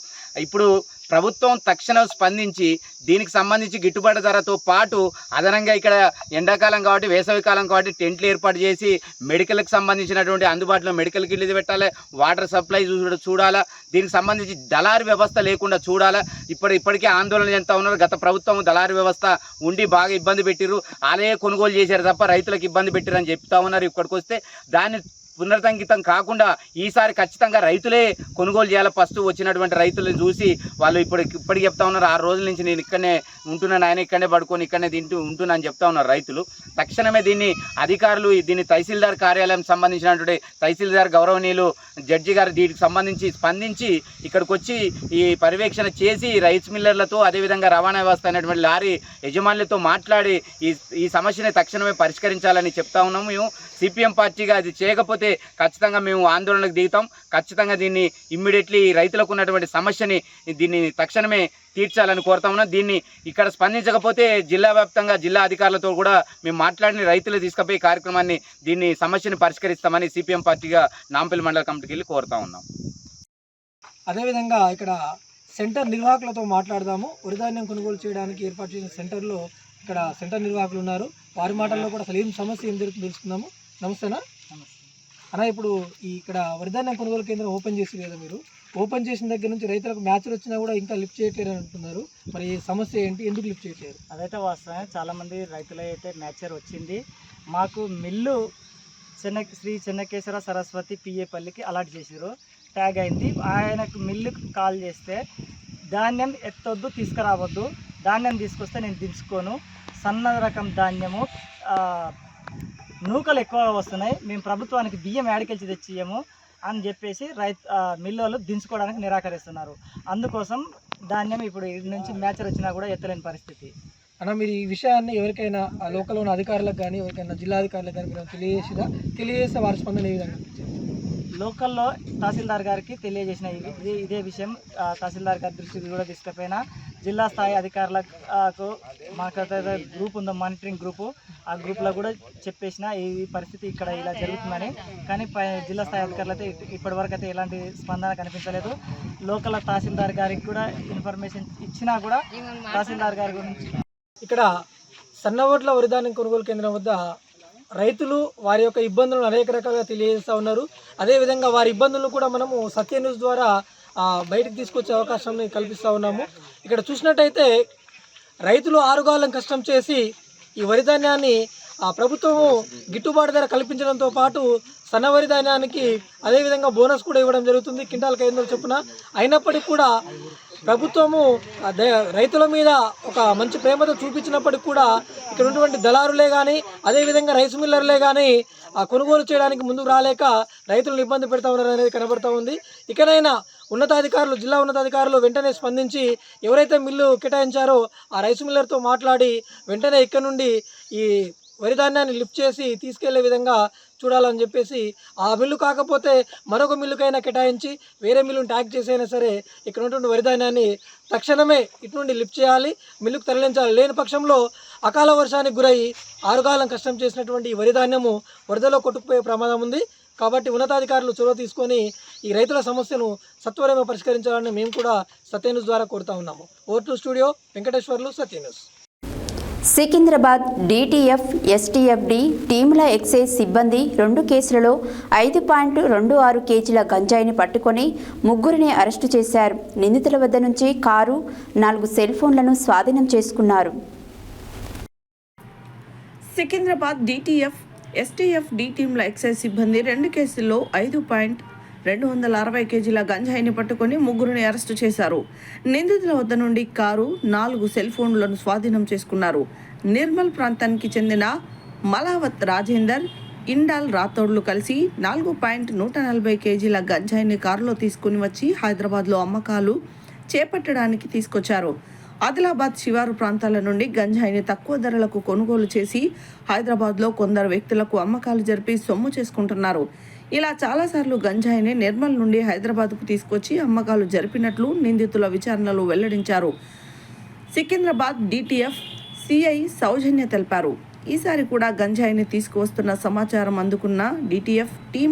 ఇప్పుడు ప్రభుత్వం తక్షణం స్పందించి దీనికి సంబంధించి గిట్టుబాటు ధరతో పాటు అదనంగా ఇక్కడ ఎండాకాలం కాబట్టి వేసవి కాలం కాబట్టి టెంట్లు ఏర్పాటు చేసి మెడికల్కి సంబంధించినటువంటి అందుబాటులో మెడికల్ కిట్లు పెట్టాలి, వాటర్ సప్లై చూడాలా, దీనికి సంబంధించి దళారీ వ్యవస్థ లేకుండా చూడాలా. ఇప్పటికే ఆందోళన చెందుతూ ఉన్నారు. గత ప్రభుత్వం దళారీ వ్యవస్థ ఉండి బాగా ఇబ్బంది పెట్టిరు, వాళ్ళే కొనుగోలు చేశారు తప్ప రైతులకు ఇబ్బంది పెట్టిరని చెప్తా ఉన్నారు. ఇక్కడికి వస్తే దాన్ని పునర్తంకితం కాకుండా ఈసారి ఖచ్చితంగా రైతులే కొనుగోలు చేయాలి. ఫస్ట్ వచ్చినటువంటి రైతులను చూసి వాళ్ళు ఇప్పటికి చెప్తా ఉన్నారు, 6 రోజుల నుంచి నేను ఇక్కడనే ఉంటున్నాను, ఆయన ఇక్కడనే పడుకొని ఇక్కడనే ఉంటున్నా అని చెప్తా ఉన్నారు రైతులు. తక్షణమే దీన్ని అధికారులు దీన్ని తహసీల్దార్ కార్యాలయం సంబంధించినటువంటి తహసీల్దార్ గౌరవనీయులు జడ్జి గారు దీనికి సంబంధించి స్పందించి ఇక్కడికి వచ్చి ఈ పర్యవేక్షణ చేసి రైస్ మిల్లర్లతో అదేవిధంగా రవాణా వ్యవస్థ అయినటువంటి లారీ యజమానులతో మాట్లాడి ఈ సమస్యని తక్షణమే పరిష్కరించాలని చెప్తా ఉన్నాము. మేము సిపిఎం పార్టీగా అది చేయకపోతే ఖచ్చితంగా మేము ఆందోళనకు దిగుతాం. ఖచ్చితంగా దీన్ని ఇమ్మీడియట్లీ రైతులకు ఉన్నటువంటి సమస్యని దీన్ని తక్షణమే తీర్చాలని కోరుతా ఉన్నాం. దీన్ని ఇక్కడ స్పందించకపోతే జిల్లా వ్యాప్తంగా జిల్లా అధికారులతో కూడా మేము మాట్లాడిన రైతులు తీసుకుపోయే కార్యక్రమాన్ని దీన్ని సమస్యని పరిష్కరిస్తామని సిపిఎం పార్టీగా నాంపల్లి మండల కమిటీకి వెళ్ళి కోరుతా ఉన్నాం. అదేవిధంగా ఇక్కడ సెంటర్ నిర్వాహకులతో మాట్లాడదాము. వరి ధాన్యం కొనుగోలు చేయడానికి ఏర్పాటు చేసిన సెంటర్లో ఇక్కడ సెంటర్ నిర్వాహకులు ఉన్నారు. వారి మాటల్లో కూడా అసలు ఏం సమస్య ఏం జరుగుతుందో తెలుసుకుందాము. నమస్తేనా అన్న, ఇప్పుడు ఇక్కడ వరి ధాన్యం కొనుగోలు కేంద్రం ఓపెన్ చేసి కదా, మీరు ఓపెన్ చేసిన దగ్గర నుంచి రైతులకు మ్యాచ్లు వచ్చినా కూడా ఇంకా లిఫ్ట్ చేయట్లేరు అంటున్నారు. మరి సమస్య ఏంటి, ఎందుకు లిఫ్ట్ చేయట్లేదు? అదైతే వాస్తవమే. చాలామంది రైతులు అయితే మ్యాచర్ వచ్చింది. మాకు మిల్లు శ్రీ చెన్నకేశ్వర సరస్వతి పిఏపల్లికి అలాట్ చేసారు, ట్యాగ్ అయింది. ఆయనకు మిల్లుకు కాల్ చేస్తే ధాన్యం ఎత్తొద్దు, తీసుకురావద్దు, ధాన్యం తీసుకొస్తే నేను దించుకోను, సన్న రకం ధాన్యము నూకలు ఎక్కువగా వస్తున్నాయి, మేము ప్రభుత్వానికి బియ్యం యాడికెళ్ళి తెచ్చియము అని చెప్పేసి మిల్లులు దించుకోవడానికి నిరాకరిస్తున్నారు. అందుకోసం ధాన్యం ఇప్పుడు ఇటు నుంచి మ్యాచర్ వచ్చినా కూడా ఎత్తలేని పరిస్థితి. అన్న, మీరు ఈ విషయాన్ని ఎవరికైనా ఆ లోకల్ ఉన్న అధికారులకు కానీ ఎవరికైనా జిల్లా అధికారులకు కానీ మీరు తెలియజేస్తే వారి స్పందన ఏ విధంగా? లోకల్లో తహసీల్దార్ గారికి తెలియజేసిన ఇదే విషయం తహసీల్దార్ గారి దృష్టికి కూడా తీసుకుపోయినా జిల్లా స్థాయి అధికారులకు మాకు గ్రూప్ ఉందో, మానిటరింగ్ గ్రూపు, ఆ గ్రూప్లో కూడా చెప్పేసిన ఈ పరిస్థితి ఇక్కడ ఇలా జరుగుతుందని. కానీ జిల్లా స్థాయి అధికారులు అయితే ఇప్పటివరకు అయితే ఎలాంటి స్పందన కనిపించలేదు. లోకల్ తహసీల్దార్ గారికి కూడా ఇన్ఫర్మేషన్ ఇచ్చినా కూడా తహసీల్దార్ గారి గురించి ఇక్కడ సన్నవడ్ల వరిధాన్యం కొనుగోలు కేంద్రం వద్ద రైతులు వారి యొక్క ఇబ్బందులను అనేక రకాలుగా తెలియజేస్తూ ఉన్నారు. అదేవిధంగా వారి ఇబ్బందులను కూడా మనము సత్య న్యూస్ ద్వారా బయటకు తీసుకొచ్చే అవకాశాన్ని కల్పిస్తూ ఉన్నాము. ఇక్కడ చూసినట్టయితే రైతులు ఆరుగాలం కష్టం చేసి ఈ వరి ధాన్యాన్ని ప్రభుత్వము గిట్టుబాటు ధర కల్పించడంతో పాటు సన్న వరి ధాన్యానికి అదేవిధంగా బోనస్ కూడా ఇవ్వడం జరుగుతుంది, క్వింటాల్కి 500 చొప్పున. అయినప్పటికీ కూడా ప్రభుత్వము రైతుల మీద ఒక మంచి ప్రేమతో చూపించినప్పటికీ కూడా ఇక్కడ ఉన్నటువంటి దళారులే కానీ అదేవిధంగా రైస్ మిల్లర్లే కానీ కొనుగోలు చేయడానికి ముందుకు రాలేక రైతులను ఇబ్బంది పెడతా ఉన్నారు అనేది కనబడతా ఉంది. ఇకనైనా ఉన్నతాధికారులు, జిల్లా ఉన్నతాధికారులు వెంటనే స్పందించి ఎవరైతే మిల్లు కేటాయించారో ఆ రైస్ మిల్లర్తో మాట్లాడి వెంటనే ఇక్కడ నుండి ఈ వరి ధాన్యాన్ని లిఫ్ట్ చేసి తీసుకెళ్లే విధంగా చూడాలని చెప్పేసి, ఆ మిల్లు కాకపోతే మరొక మిల్లుకైనా కేటాయించి వేరే మిల్లును ట్యాగ్ చేసైనా సరే ఇక్కడ ఉన్నటువంటి వరి ధాన్యాన్ని తక్షణమే ఇటు నుండి లిఫ్ట్ చేయాలి, మిల్లుకు తరలించాలి. లేని పక్షంలో అకాల వర్షానికి గురై ఆరుగాలం కష్టం చేసినటువంటి ఈ వరి ధాన్యము వరదలో కొట్టుకుపోయే ప్రమాదం ఉంది. కాబట్టి ఉన్నతాధికారులు చొరవ తీసుకొని ఈ రైతుల సమస్యను సత్వరమే పరిష్కరించాలని మేము కూడా సత్య న్యూస్ ద్వారా కోరుతా ఉన్నాము. Over to studio, Venkateswarlu, Satya news. Secunderabad DTF, STFD టీముల ఎక్సైజ్ సిబ్బంది 2 కేసులలో 5.26 కేజీల గంజాయిని పట్టుకొని ముగ్గురిని అరెస్టు చేశారు. నిందితుల వద్ద నుంచి కారు, 4 సెల్ ఫోన్లను స్వాధీనం చేసుకున్నారు. సికింద్రాబాద్ DTF, STFD టీంల ఎక్సైజ్ సిబ్బంది 2 కేసుల్లో 5.260 కేజీల గంజాయిని పట్టుకొని ముగ్గురిని అరెస్టు చేశారు. నిందితుల వద్ద నుండి కారు, 4 సెల్ ఫోన్లను స్వాధీనం చేసుకున్నారు. నిర్మల్ ప్రాంతానికి చెందిన మలావత్ రాజేందర్, ఇండాల్ రాథోడ్లు కలిసి 4.140 కేజీల గంజాయిని కారులో తీసుకుని వచ్చి హైదరాబాద్లో అమ్మకాలు చేపట్టడానికి తీసుకొచ్చారు. ఆదిలాబాద్ శివారు ప్రాంతాల నుండి గంజాయిని తక్కువ ధరలకు కొనుగోలు చేసి హైదరాబాద్లో కొందరు వ్యక్తులకు అమ్మకాలు జరిపి సొమ్ము చేసుకుంటున్నారు. ఇలా చాలాసార్లు గంజాయిని నిర్మల్ నుండి హైదరాబాద్కు తీసుకొచ్చి అమ్మకాలు జరిపినట్లు నిందితుల విచారణలో వెల్లడించారు. సికింద్రాబాద్ DTF CI సౌజన్య తెలిపారు. ఈసారి కూడా గంజాయిని తీసుకువస్తున్న సమాచారం అందుకున్న DTF టీం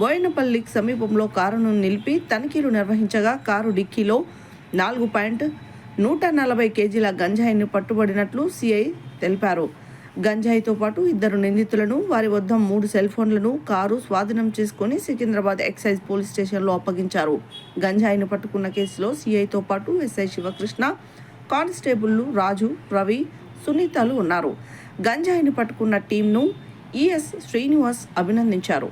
బోయినపల్లికి సమీపంలో కారును నిలిపి తనిఖీలు నిర్వహించగా కారు డిక్కీలో 4.140 కేజీల గంజాయిని పట్టుబడినట్లు CI తెలిపారు. గంజాయితో పాటు 2 నిందితులను, వారి వద్ద 3 సెల్ ఫోన్లను, కారు స్వాధీనం చేసుకుని సికింద్రాబాద్ ఎక్సైజ్ పోలీస్ స్టేషన్లో అప్పగించారు. గంజాయిని పట్టుకున్న కేసులో CIతో పాటు SI శివకృష్ణ, కానిస్టేబుళ్లు రాజు, రవి, సునీతలు ఉన్నారు. గంజాయిని పట్టుకున్న టీంను ES శ్రీనివాస్ అభినందించారు.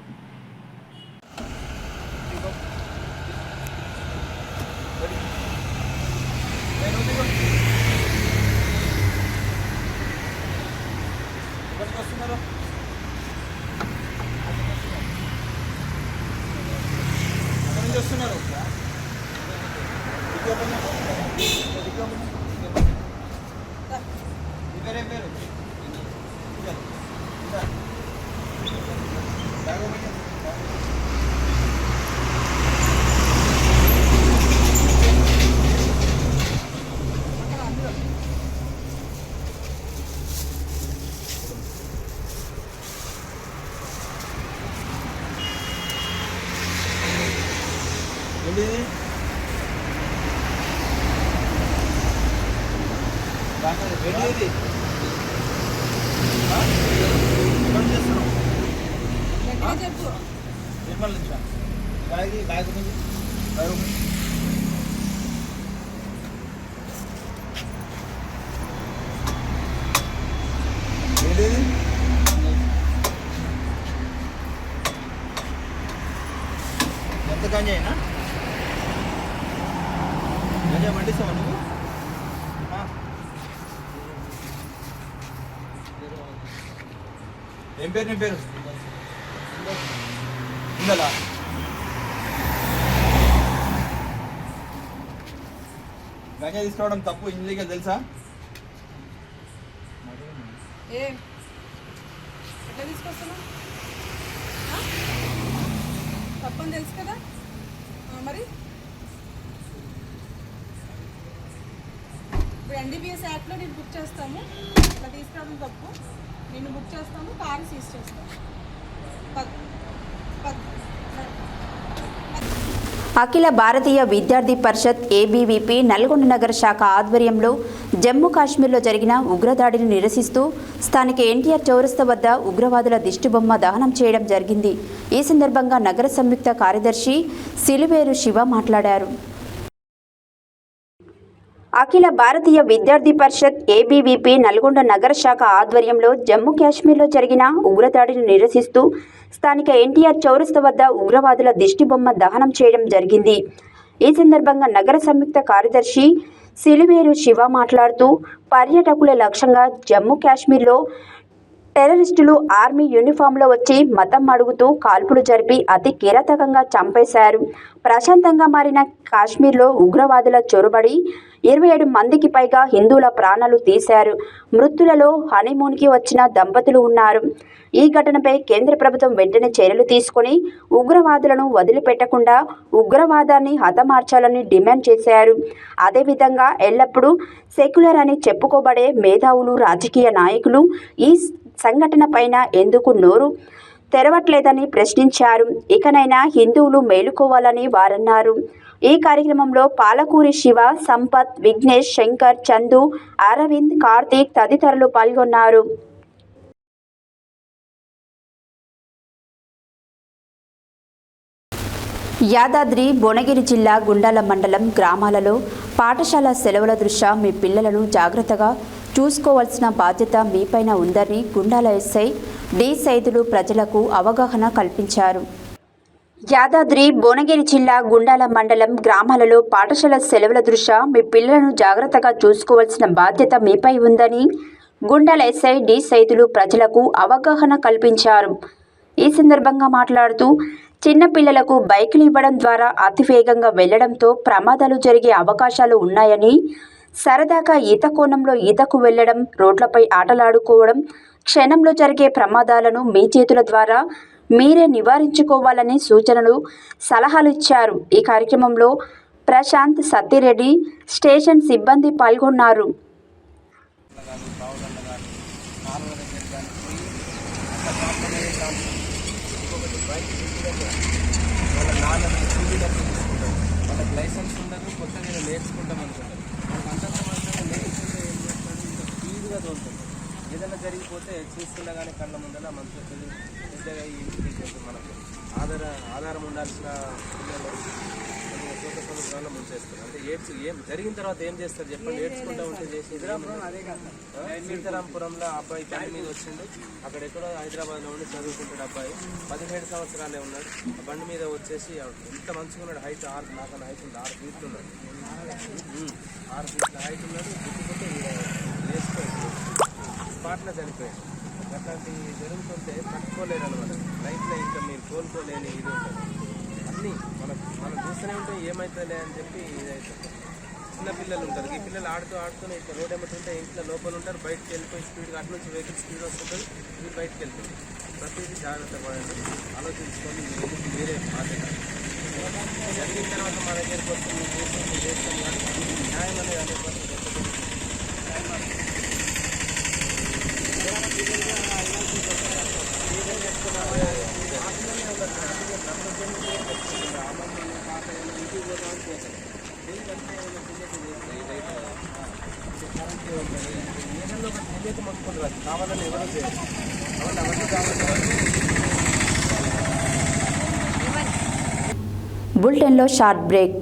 ఎంత గంజాయినా గంజాయి పండిస్తావా నువ్వు? ఏం పేరు నీ పేరు? ఉందా గంజాయి తీసుకురావడం తప్పు, ఇల్లీగల్ తెలుసా? ఎట్లా తీసుకొస్తున్నావు? తప్పని తెలుసు కదా మరి. ఇప్పుడు NDPS యాక్ట్లో నేను బుక్ చేస్తాము, అట్లా తీసుకురావడం తప్పు. నేను బుక్ చేస్తాము, కారు సీజ్ చేస్తాము. అఖిల భారతీయ విద్యార్థి పరిషత్ ABVP నల్గొండ నగర శాఖ ఆధ్వర్యంలో జమ్మూ కాశ్మీర్లో జరిగిన ఉగ్రదాడిని నిరసిస్తూ స్థానిక NTR చౌరస్తా వద్ద ఉగ్రవాదుల దిష్టిబొమ్మ దహనం చేయడం జరిగింది. ఈ సందర్భంగా నగర సంయుక్త కార్యదర్శి సిలివేరు శివ మాట్లాడారు. అఖిల భారతీయ విద్యార్థి పరిషత్ ABVP నల్గొండ నగర శాఖ ఆధ్వర్యంలో జమ్మూ కాశ్మీర్లో జరిగిన ఉగ్రదాడిని నిరసిస్తూ స్థానిక NTR చౌరస్తా వద్ద ఉగ్రవాదుల దిష్టిబొమ్మ దహనం చేయడం జరిగింది. ఈ సందర్భంగా నగర సంయుక్త కార్యదర్శి సిలివేరు శివ మాట్లాడుతూ పర్యాటకుల లక్ష్యంగా జమ్మూ కాశ్మీర్లో టెర్రరిస్టులు ఆర్మీ యూనిఫామ్లో వచ్చి మతం అడుగుతూ కాల్పులు జరిపి అతి కిరాతకంగా చంపేశారు. ప్రశాంతంగా మారిన కాశ్మీర్లో ఉగ్రవాదుల చొరబడి 27 మందికి పైగా హిందువుల ప్రాణాలు తీశారు. మృతులలో హనీమూన్కి వచ్చిన దంపతులు ఉన్నారు. ఈ ఘటనపై కేంద్ర ప్రభుత్వం వెంటనే చర్యలు తీసుకుని ఉగ్రవాదులను వదిలిపెట్టకుండా ఉగ్రవాదాన్ని హతమార్చాలని డిమాండ్ చేశారు. అదేవిధంగా ఎల్లప్పుడూ సెక్యులర్ అని చెప్పుకోబడే మేధావులు, రాజకీయ నాయకులు ఈ సంఘటన పైన ఎందుకు నోరు తెరవట్లేదని ప్రశ్నించారు. ఇకనైనా హిందువులు మేలుకోవాలని వారన్నారు. ఈ కార్యక్రమంలో పాలకూరి శివ, సంపత్, విఘ్నేష్, శంకర్, చందు, అరవింద్, కార్తీక్ తదితరులు పాల్గొన్నారు. యాదాద్రి భువనగిరి జిల్లా గుండాల మండలం గ్రామాలలో పాఠశాల సెలవుల దృష్ట్యా మీ పిల్లలను జాగ్రత్తగా చూసుకోవాల్సిన బాధ్యత మీపైన ఉందని గుండాల ఎస్ఐ డి సైదులు ప్రజలకు అవగాహన కల్పించారు. యాదాద్రి భువనగిరి జిల్లా గుండాల మండలం గ్రామాలలో పాఠశాల సెలవుల దృష్ట్యా మీ పిల్లలను జాగ్రత్తగా చూసుకోవాల్సిన బాధ్యత మీపై ఉందని గుండాల ఎస్ఐ డి సైదులు ప్రజలకు అవగాహన కల్పించారు. ఈ సందర్భంగా మాట్లాడుతూ చిన్న పిల్లలకు బైకులు ఇవ్వడం ద్వారా అతివేగంగా వెళ్లడంతో ప్రమాదాలు జరిగే అవకాశాలు ఉన్నాయని, సరదాగా ఈత కోణంలో ఈతకు వెళ్లడం, రోడ్లపై ఆటలాడుకోవడం, క్షణంలో జరిగే ప్రమాదాలను మీ చేతుల ద్వారా మీరే నివారించుకోవాలని సూచనలు, సలహాలు ఇచ్చారు. ఈ కార్యక్రమంలో ప్రశాంత్, సత్తిరెడ్డి, స్టేషన్ సిబ్బంది పాల్గొన్నారు. వాళ్ళకి లైసెన్స్ ఉండదు, కొత్తగా నేర్చుకుంటాం అనుకుంటారు. వాళ్ళకి అంతంత మాత్రమే నేర్చుకుంటే ఏం చేస్తాడు, ఇంకా స్పీడ్గా తోలుతుంది. ఏదైనా జరిగిపోతే చూస్తున్నా కానీ కళ్ళ ముందర మనతో పెద్దగా ఈ ఇంటికి మనకు ఆధారం ఉండాల్సిన పిల్లలు సముద్రంలో ముంచేస్తారు. అంటే ఏం జరిగిన తర్వాత ఏం చేస్తారు చెప్పండి? ఏడ్చుకుంటా ఉంటే చేసి సీతారాంపురంలో అబ్బాయి పని మీద వచ్చిండు. అక్కడ ఎక్కడో హైదరాబాద్లో ఉండి చదువుకుంటాడు అబ్బాయి. 17 సంవత్సరాలే ఉన్నాడు. ఆ బండి మీద వచ్చేసి ఎంత మంచిగా ఉన్నాడు, హైట్ 6 నాకన్నా హైట్ ఉంది, 6 ఫీట్లు ఉన్నాడు. 6 ఫీట్ల హైట్ ఉన్నాడు. గుర్తుకుంటే వేసుకోవాలి, స్పాట్లో చనిపోయాడు. అట్లాంటివి జరుగుతుంటే తట్టుకోలేరు అనమాట. లైఫ్లో ఇంకా మీరు కోలుకోలేని ఇది ఉంటుంది. అన్నీ మనం చూస్తూనే ఉంటే ఏమవుతుందిలే అని చెప్పి ఇదైతే చిన్నపిల్లలు ఉంటారు. ఈ పిల్లలు ఆడుతూనే ఇట్లా రోడ్ ఏమంటుంటే ఇంట్లో లోపల ఉంటారు, బయటకు వెళ్ళిపోయి స్పీడ్గా అటు నుంచి వెహికల్ స్పీడ్ వస్తుంటుంది, మీరు బయటకు వెళ్తుంది. ప్రతిదీ జాగ్రత్త పడండి, ఆలోచించుకొని మీరే బాధ్యత. జరిగిన తర్వాత మా దగ్గరికి వస్తే మేము చేస్తాం కానీ న్యాయం అనేది 100% ఏదైనా ఒక తెలియక మొక్కుకుంటారు, కావాలని ఎవరు చేయాలి. కాబట్టి అవన్నీ జాగ్రత్త. బులెటిన్లో short break.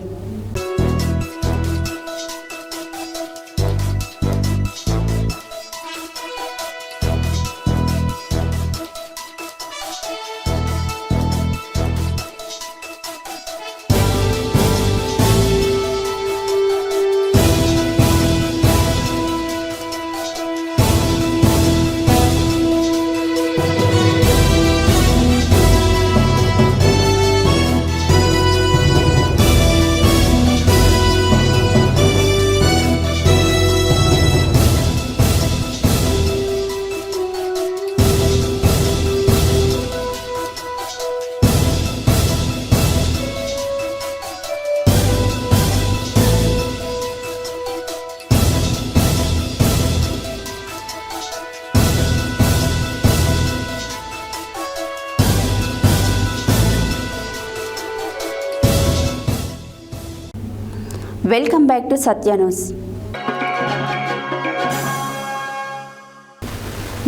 Welcome back to Satya news.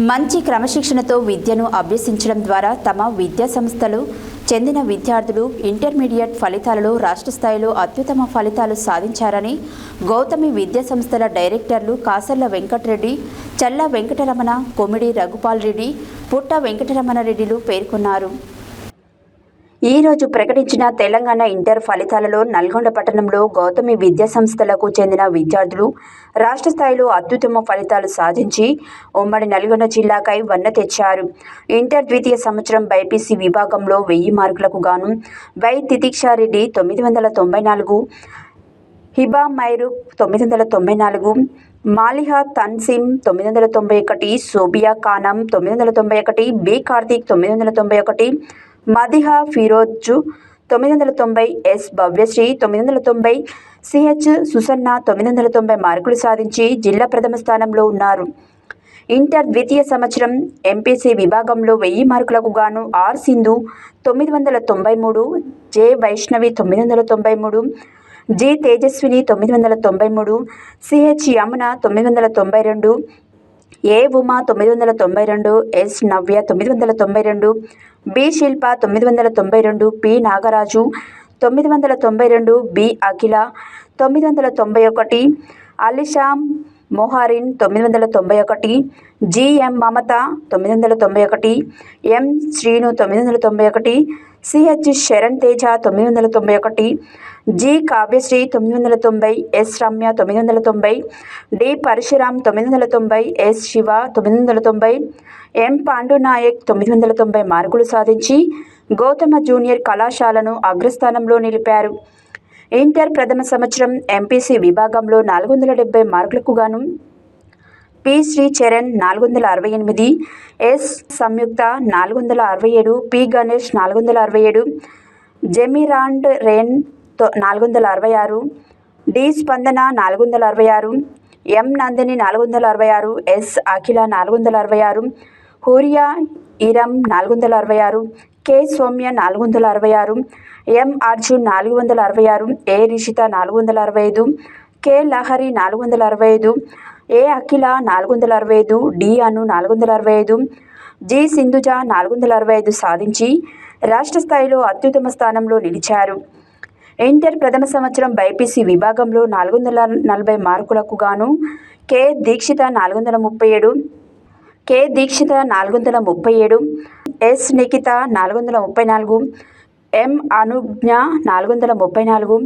మంచి క్రమశిక్షణతో విద్యను అభ్యసించడం ద్వారా తమ విద్యా సంస్థలు చెందిన విద్యార్థులు ఇంటర్మీడియట్ ఫలితాలలో రాష్ట్ర స్థాయిలో అత్యుత్తమ ఫలితాలు సాధించారని గౌతమి విద్యా సంస్థల డైరెక్టర్లు కాసర్ల వెంకటరెడ్డి, చల్ల వెంకటరమణ, కొమిడి రఘుపాల్ రెడ్డి, పుట్ట వెంకటరమణ రెడ్డిలు పేర్కొన్నారు. ఈరోజు ప్రకటించిన తెలంగాణ ఇంటర్ ఫలితాలలో నల్గొండ పట్టణంలో గౌతమి విద్యా సంస్థలకు చెందిన విద్యార్థులు రాష్ట్ర స్థాయిలో అత్యుత్తమ ఫలితాలు సాధించి ఉమ్మడి నల్గొండ జిల్లాకై వన్నె తెచ్చారు. ఇంటర్ ద్వితీయ సంవత్సరం బైపీసీ విభాగంలో 1000 మార్కులకు గాను Y Titiksha Reddy 994, Hiba Mairuk 994, Maliha Tansim 991, Sobia Khanam 991, B Karthik 991, Madiha Firoz 990, S Bhavyasri 990, CH Susanna 990 మార్కులు సాధించి జిల్లా ప్రథమ స్థానంలో ఉన్నారు. ఇంటర్ ద్వితీయ సంవత్సరం ఎంపీసీ విభాగంలో 1000 మార్కులకు గాను R Sindhu 993, J Vaishnavi 993, G Tejaswini 993, CH Yamuna 992, A Uma 992, S Navya 992, B Shilpa 992, P Nagaraju 992, B Akhila 991, Alisha Moharin 991, GM Mamatha 991, M Srinu 991, CH Sharan Teja 991, G Kavyasri 990, S Ramya 990, D Parasuram 990, S Shiva 990, M Pandunayak 990 మార్కులు సాధించి గౌతమ జూనియర్ కళాశాలను అగ్రస్థానంలో నిలిపారు. ఇంటర్ ప్రథమ సంవత్సరం ఎంపీసీ విభాగంలో 470 మార్కులకు గాను పి శ్రీచరణ్ 468, ఎస్ సంయుక్త 467, పి గణేష్ 467, జెమిరాండ్ రెన్ 466, డి స్పందన 466, ఎం నందిని 466, ఎస్ అఖిల 466, హూరియా ఇరం 466, కె సౌమ్య 466, ఎం అర్జున్ 466, ఏ రిషిత 465, కె లహరి 465, ఏ అఖిల 465, డి అను 465, జి సింధుజ 465 సాధించి రాష్ట్ర స్థాయిలో అత్యుత్తమ స్థానంలో నిలిచారు. ఇంటర్ ప్రథమ సంవత్సరం బైపీసీ విభాగంలో 440 మార్కులకు గాను కె దీక్షిత 437, ఎస్ నిఖిత 434, ఎం అనుజ్ఞ 434,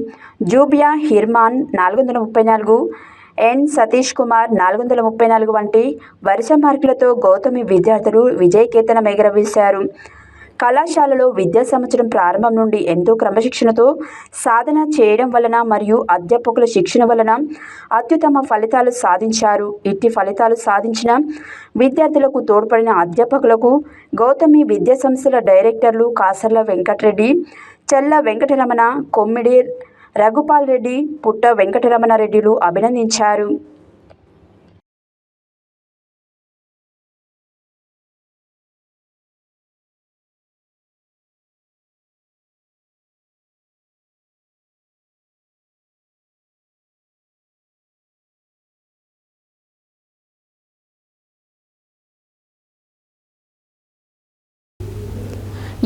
జూబియా హిర్మాన్ 434, ఎన్ సతీష్ కుమార్ 434 వంటి వరుస మార్కులతో గౌతమి విద్యార్థులు విజయకేతనం ఎగురవేశారు. కళాశాలలో విద్యా సంవత్సరం ప్రారంభం నుండి ఎంతో క్రమశిక్షణతో సాధన చేయడం వలన మరియు అధ్యాపకుల శిక్షణ వలన అత్యుత్తమ ఫలితాలు సాధించారు. ఇట్టి ఫలితాలు సాధించిన విద్యార్థులకు తోడ్పడిన అధ్యాపకులకు గౌతమి విద్యా సంస్థల డైరెక్టర్లు కాసర్ల వెంకటరెడ్డి, చల్ల వెంకటరమణ, కొమ్మిడి రఘుపాల్ రెడ్డి, పుట్ట వెంకటరమణ రెడ్డిలు అభినందించారు.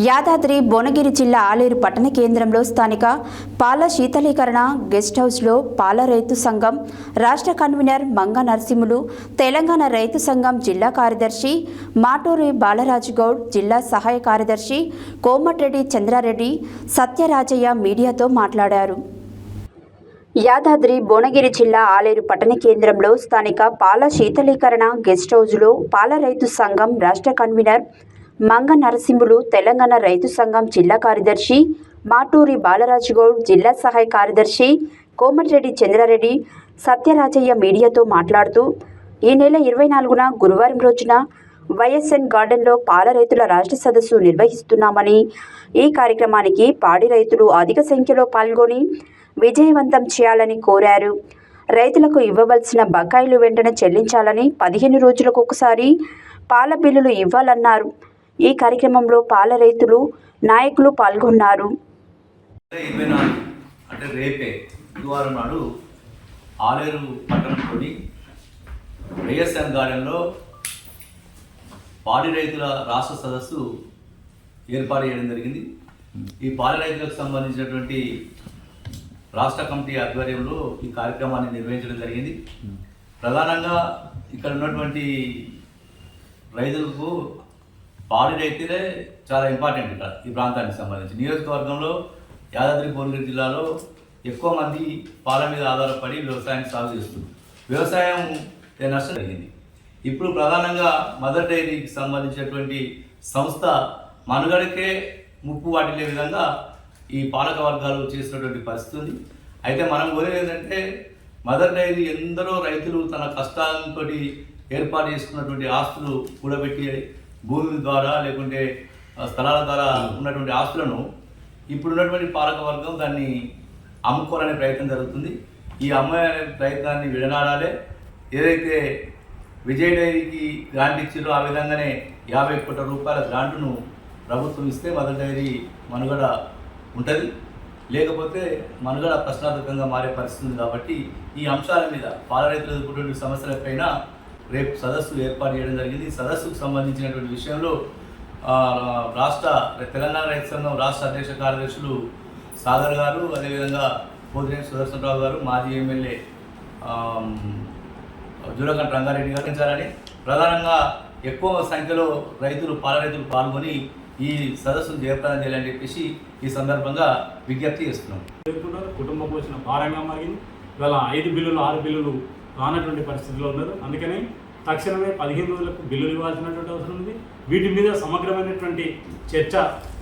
యాదాద్రి భువనగిరి జిల్లా ఆలేరు పట్టణ కేంద్రంలో స్థానిక పాల శీతలీకరణ గెస్ట్ హౌస్లో పాల రైతు సంఘం రాష్ట్ర కన్వీనర్ మంగ నరసింహులు, తెలంగాణ రైతు సంఘం జిల్లా కార్యదర్శి మాటూరి బాలరాజు గౌడ్, జిల్లా సహాయ కార్యదర్శి కోమటిరెడ్డి చంద్రారెడ్డి, సత్యరాజయ్య మీడియాతో మాట్లాడారు. యాదాద్రి భువనగిరి జిల్లా ఆలేరు పట్టణ కేంద్రంలో స్థానిక పాల శీతలీకరణ గెస్ట్ హౌస్లో పాల రైతు సంఘం రాష్ట్ర కన్వీనర్ మంగ నరసింహులు, తెలంగాణ రైతు సంఘం జిల్లా కార్యదర్శి మాటూరి బాలరాజు గౌడ్, జిల్లా సహాయ కార్యదర్శి కోమటిరెడ్డి చంద్రారెడ్డి, సత్యరాజయ్య మీడియాతో మాట్లాడుతూ ఈ నెల 24న గురువారం రోజున వైఎస్ఎన్ గార్డెన్లో పాల రైతుల రాష్ట్ర సదస్సు నిర్వహిస్తున్నామని, ఈ కార్యక్రమానికి పాడి రైతులు అధిక సంఖ్యలో పాల్గొని విజయవంతం చేయాలని కోరారు. రైతులకు ఇవ్వవలసిన బకాయిలు వెంటనే చెల్లించాలని, 15 రోజులకు ఒకసారి పాల బిల్లులు ఇవ్వాలన్నారు. ఈ కార్యక్రమంలో పాల రైతులు నాయకులు పాల్గొన్నారు. అంటే రేపే బుధవారం నాడు ఆలేరు పట్టణంలోని వైఎస్ఆర్ గార్డెన్లో పాడి రైతుల రాష్ట్ర సదస్సు ఏర్పాటు చేయడం జరిగింది. ఈ పాడి రైతులకు సంబంధించినటువంటి రాష్ట్ర కమిటీ ఆధ్వర్యంలో ఈ కార్యక్రమాన్ని నిర్వహించడం జరిగింది. ప్రధానంగా ఇక్కడ ఉన్నటువంటి రైతులకు పాడి రైతులే చాలా ఇంపార్టెంట్. ఇక్కడ ఈ ప్రాంతానికి సంబంధించి నియోజకవర్గంలో యాదాద్రి భువనగిరి జిల్లాలో ఎక్కువ మంది పాల మీద ఆధారపడి వ్యవసాయాన్ని సాగు చేస్తున్నారు. వ్యవసాయం నష్టం జరిగింది. ఇప్పుడు ప్రధానంగా మదర్ డైరీకి సంబంధించినటువంటి సంస్థ మనుగడకే ముప్పు వాటిల్లే విధంగా ఈ పాలక వర్గాలు చేసినటువంటి పరిస్థితి ఉంది. అయితే మనం కోరేది ఏంటంటే మదర్ డైరీ ఎందరో రైతులు తన కష్టాలతో ఏర్పాటు చేసుకున్నటువంటి ఆస్తులు కూడబెట్టి భూమి ద్వారా లేకుంటే స్థలాల ద్వారా ఉన్నటువంటి ఆస్తులను ఇప్పుడున్నటువంటి పాలక వర్గం దాన్ని అమ్ముకోవాలనే ప్రయత్నం జరుగుతుంది. ఈ అమ్మే ప్రయత్నాన్ని విడనాడాలి. ఏదైతే విజయ్ డైరీకి గ్రాంట్ ఇచ్చారో ఆ విధంగానే 50 కోట్ల రూపాయల గ్రాంటును ప్రభుత్వం ఇస్తే మదర్ డైరీ మనుగడ ఉంటుంది. లేకపోతే మనుగడ ప్రశ్నార్థకంగా మారే పరిస్థితి ఉంది. కాబట్టి ఈ అంశాల మీద పాల రైతులు ఎదుర్కొంటున్న సమస్యలపైన రేపు సదస్సు ఏర్పాటు చేయడం జరిగింది. ఈ సదస్సుకు సంబంధించినటువంటి విషయంలో తెలంగాణ రైతు సంఘం రాష్ట్ర అధ్యక్ష కార్యదర్శులు సాగర్ గారు, అదేవిధంగా పోతినేని సుదర్శనరావు గారు, మాజీ ఎమ్మెల్యే జూలకంటి రంగారెడ్డి గారు ఇచ్చారని, ప్రధానంగా ఎక్కువ సంఖ్యలో పాల రైతులు పాల్గొని ఈ సదస్సును జయప్రదం చేయాలని చెప్పేసి ఈ సందర్భంగా విజ్ఞప్తి చేస్తున్నాం. కుటుంబ పోషణ భారంగా మారింది. ఇవాళ 5 బిల్లులు 6 బిల్లులు రానటువంటి పరిస్థితిలో ఉన్నారు. అందుకని తక్షణమే 15 రోజులకు బిల్లులు ఇవ్వాల్సినటువంటి అవసరం ఉంది. వీటి మీద సమగ్రమైనటువంటి చర్చ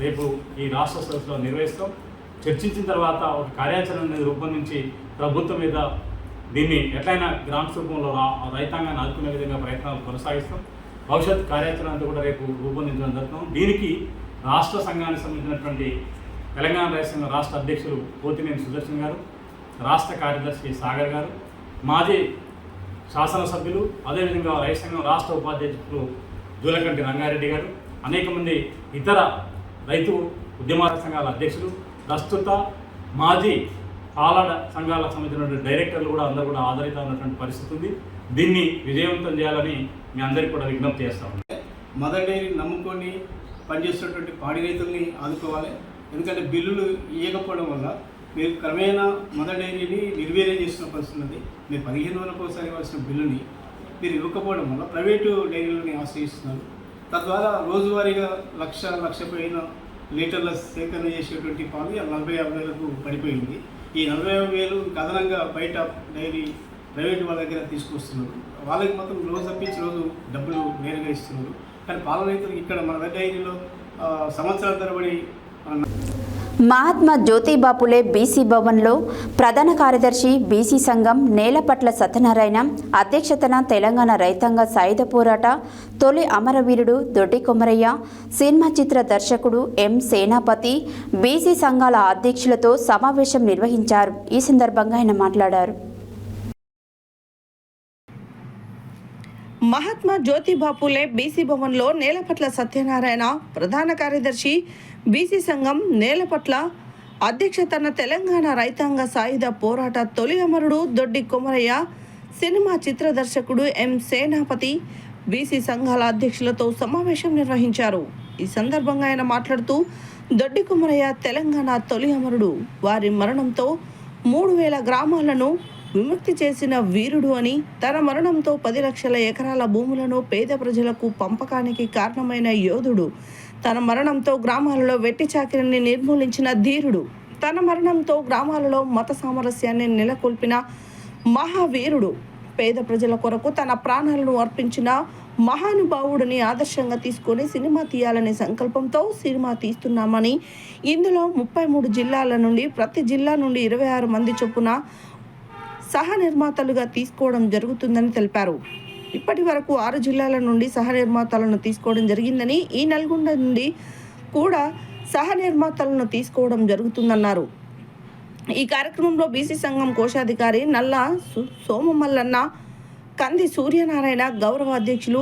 రేపు ఈ రాష్ట్ర సదస్సులో నిర్వహిస్తాం. చర్చించిన తర్వాత ఒక కార్యాచరణ రూపొందించి ప్రభుత్వం మీద దీన్ని ఎట్లయినా గ్రాంట్స్ రూపంలో రైతాంగాన్ని ఆదుకునే విధంగా ప్రయత్నాలు కొనసాగిస్తాం. భవిష్యత్ కార్యాచరణతో కూడా రేపు రూపొందించడం జరుగుతాం. దీనికి రాష్ట్ర సంఘానికి సంబంధించినటువంటి తెలంగాణ రైతు సంఘం రాష్ట్ర అధ్యక్షులు పోతినేని సుదర్శన్ గారు, రాష్ట్ర కార్యదర్శి సాగర్ గారు, మాజీ శాసనసభ్యులు, అదేవిధంగా రైతు సంఘం రాష్ట్ర ఉపాధ్యక్షులు జూలకంటి రంగారెడ్డి గారు, అనేక మంది ఇతర రైతు ఉద్యమ సంఘాల అధ్యక్షులు, ప్రస్తుత మాజీ పాల సంఘాలకు సంబంధించినటువంటి డైరెక్టర్లు కూడా అందరూ కూడా ఆధారిత ఉన్నటువంటి పరిస్థితి ఉంది. దీన్ని విజయవంతం చేయాలని మీ అందరికీ కూడా విజ్ఞప్తి చేస్తాము. మదర్ డైరీ నమ్ముకొని పనిచేస్తున్నటువంటి పాడి రైతుల్ని ఆదుకోవాలి. ఎందుకంటే బిల్లులు ఇవ్వకపోవడం వల్ల మీరు క్రమేణా మదర్ డైరీని నిర్వీర్యం చేస్తున్న పరిస్థితి ఉంది. మీరు 15 రోజులకు ఒకసారి ఇవ్వాల్సిన బిల్లుని మీరు ఇవ్వకపోవడం వల్ల ప్రైవేటు డైరీలని ఆశ్రయిస్తున్నారు. తద్వారా రోజువారీగా లక్ష పైన లీటర్ల సేకరణ చేసేటువంటి పాలు 40-50 వేలకు పడిపోయింది. ఈ 40,000 అదనంగా బయట డైరీ ప్రైవేట్ వాళ్ళ దగ్గర తీసుకొస్తున్నారు. వాళ్ళకి మాత్రం రోజు తప్పించి రోజు డబ్బులు నేరుగా ఇస్తున్నారు. కానీ పాల రైతులకు ఇక్కడ మన డైరీలో సంవత్సరాల తరబడి మహాత్మా జ్యోతిబా పులే బీసీ భవన్లో ప్రధాన కార్యదర్శి బీసీ సంఘం నేలపట్ల సత్యనారాయణ అధ్యక్షతన తెలంగాణ రైతాంగ సాయుధ పోరాట తొలి అమరవీరుడు దొడ్డి కొమరయ్య, సినిమా చిత్ర దర్శకుడు ఎం సేనాపతి, బీసీ సంఘాల అధ్యక్షులతో సమావేశం నిర్వహించారు. ఈ సందర్భంగా ఆయన మాట్లాడారు. మహాత్మా జ్యోతిబా పులే బీసీ భవన్లో నేలపట్ల సత్యనారాయణ ప్రధాన కార్యదర్శి బీసీ సంఘం నేలపట్ల అధ్యక్షతన తెలంగాణ రైతాంగ సాయుధ పోరాట తొలి అమరుడు దొడ్డి కొమరయ్య, సినిమా చిత్ర దర్శకుడు ఎం సేనాపతి, బీసీ సంఘాల అధ్యక్షులతో సమావేశం నిర్వహించారు. ఈ సందర్భంగా ఆయన మాట్లాడుతూ దొడ్డి కొమరయ్య తెలంగాణ తొలి అమరుడు, వారి మరణంతో 3,000 గ్రామాలను విముక్తి చేసిన వీరుడు అని, తన మరణంతో 10 లక్షల ఎకరాల భూములను పేద ప్రజలకు పంపకానికి కారణమైన యోధుడు, తన మరణంతో గ్రామాలలో వెట్టి చాకిరిని నిర్మూలించిన ధీరుడు, తన మరణంతో గ్రామాలలో మత సామరస్యాన్ని నెలకొల్పిన మహావీరుడు, పేద ప్రజల కొరకు తన ప్రాణాలను అర్పించిన మహానుభావుడిని ఆదర్శంగా తీసుకొని సినిమా తీయాలనే సంకల్పంతో సినిమా తీస్తున్నామని, ఇందులో 33 జిల్లాల నుండి ప్రతి జిల్లా నుండి 26 మంది చొప్పున సహ నిర్మాతలుగా తీసుకోవడం జరుగుతుందని తెలిపారు. ఇప్పటి వరకు 6 జిల్లాల నుండి సహ నిర్మాతలను తీసుకోవడం జరిగిందని, ఈ నల్గొండ నుండి కూడా సహ నిర్మాతలను తీసుకోవడం జరుగుతుందన్నారు. ఈ కార్యక్రమంలో బీసీ సంఘం కోశాధికారి నల్ల సోమమల్లన్న, కంది సూర్యనారాయణ, గౌరవ అధ్యక్షులు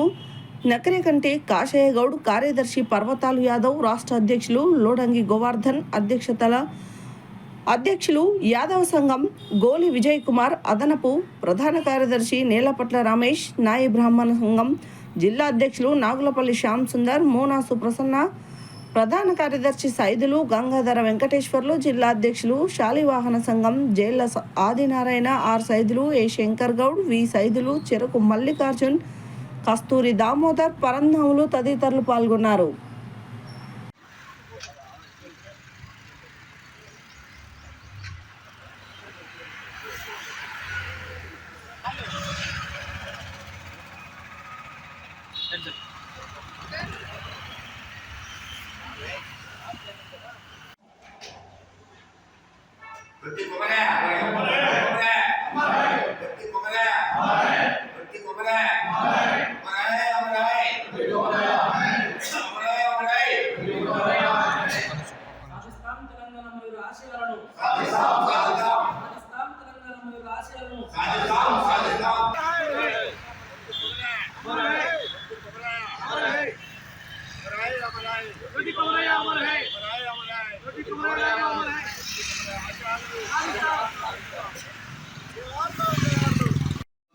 నకరేకంటి కాశయ్య గౌడ్, కార్యదర్శి పర్వతాలు యాదవ్, రాష్ట్ర అధ్యక్షులు లోడంగి గోవర్ధన్ అధ్యక్షతల అధ్యక్షులు యాదవ్ సంఘం గోలి విజయ్ కుమార్, అదనపు ప్రధాన కార్యదర్శి నేలపట్ల రమేష్, నాయి బ్రాహ్మణ సంఘం జిల్లా అధ్యక్షులు నాగులపల్లి శ్యామ్ సుందర్, మోనాసు ప్రసన్న, ప్రధాన కార్యదర్శి సైదులు గంగాధర వెంకటేశ్వర్లు, జిల్లా అధ్యక్షులు శాలివాహన సంఘం జైళ్ల ఆదినారాయణ, ఆర్ సైదులు, ఏ శంకర్ గౌడ్, వి సైదులు, చెరకు మల్లికార్జున్, కస్తూరి దామోదర్, పరంధాములు తదితరులు పాల్గొన్నారు.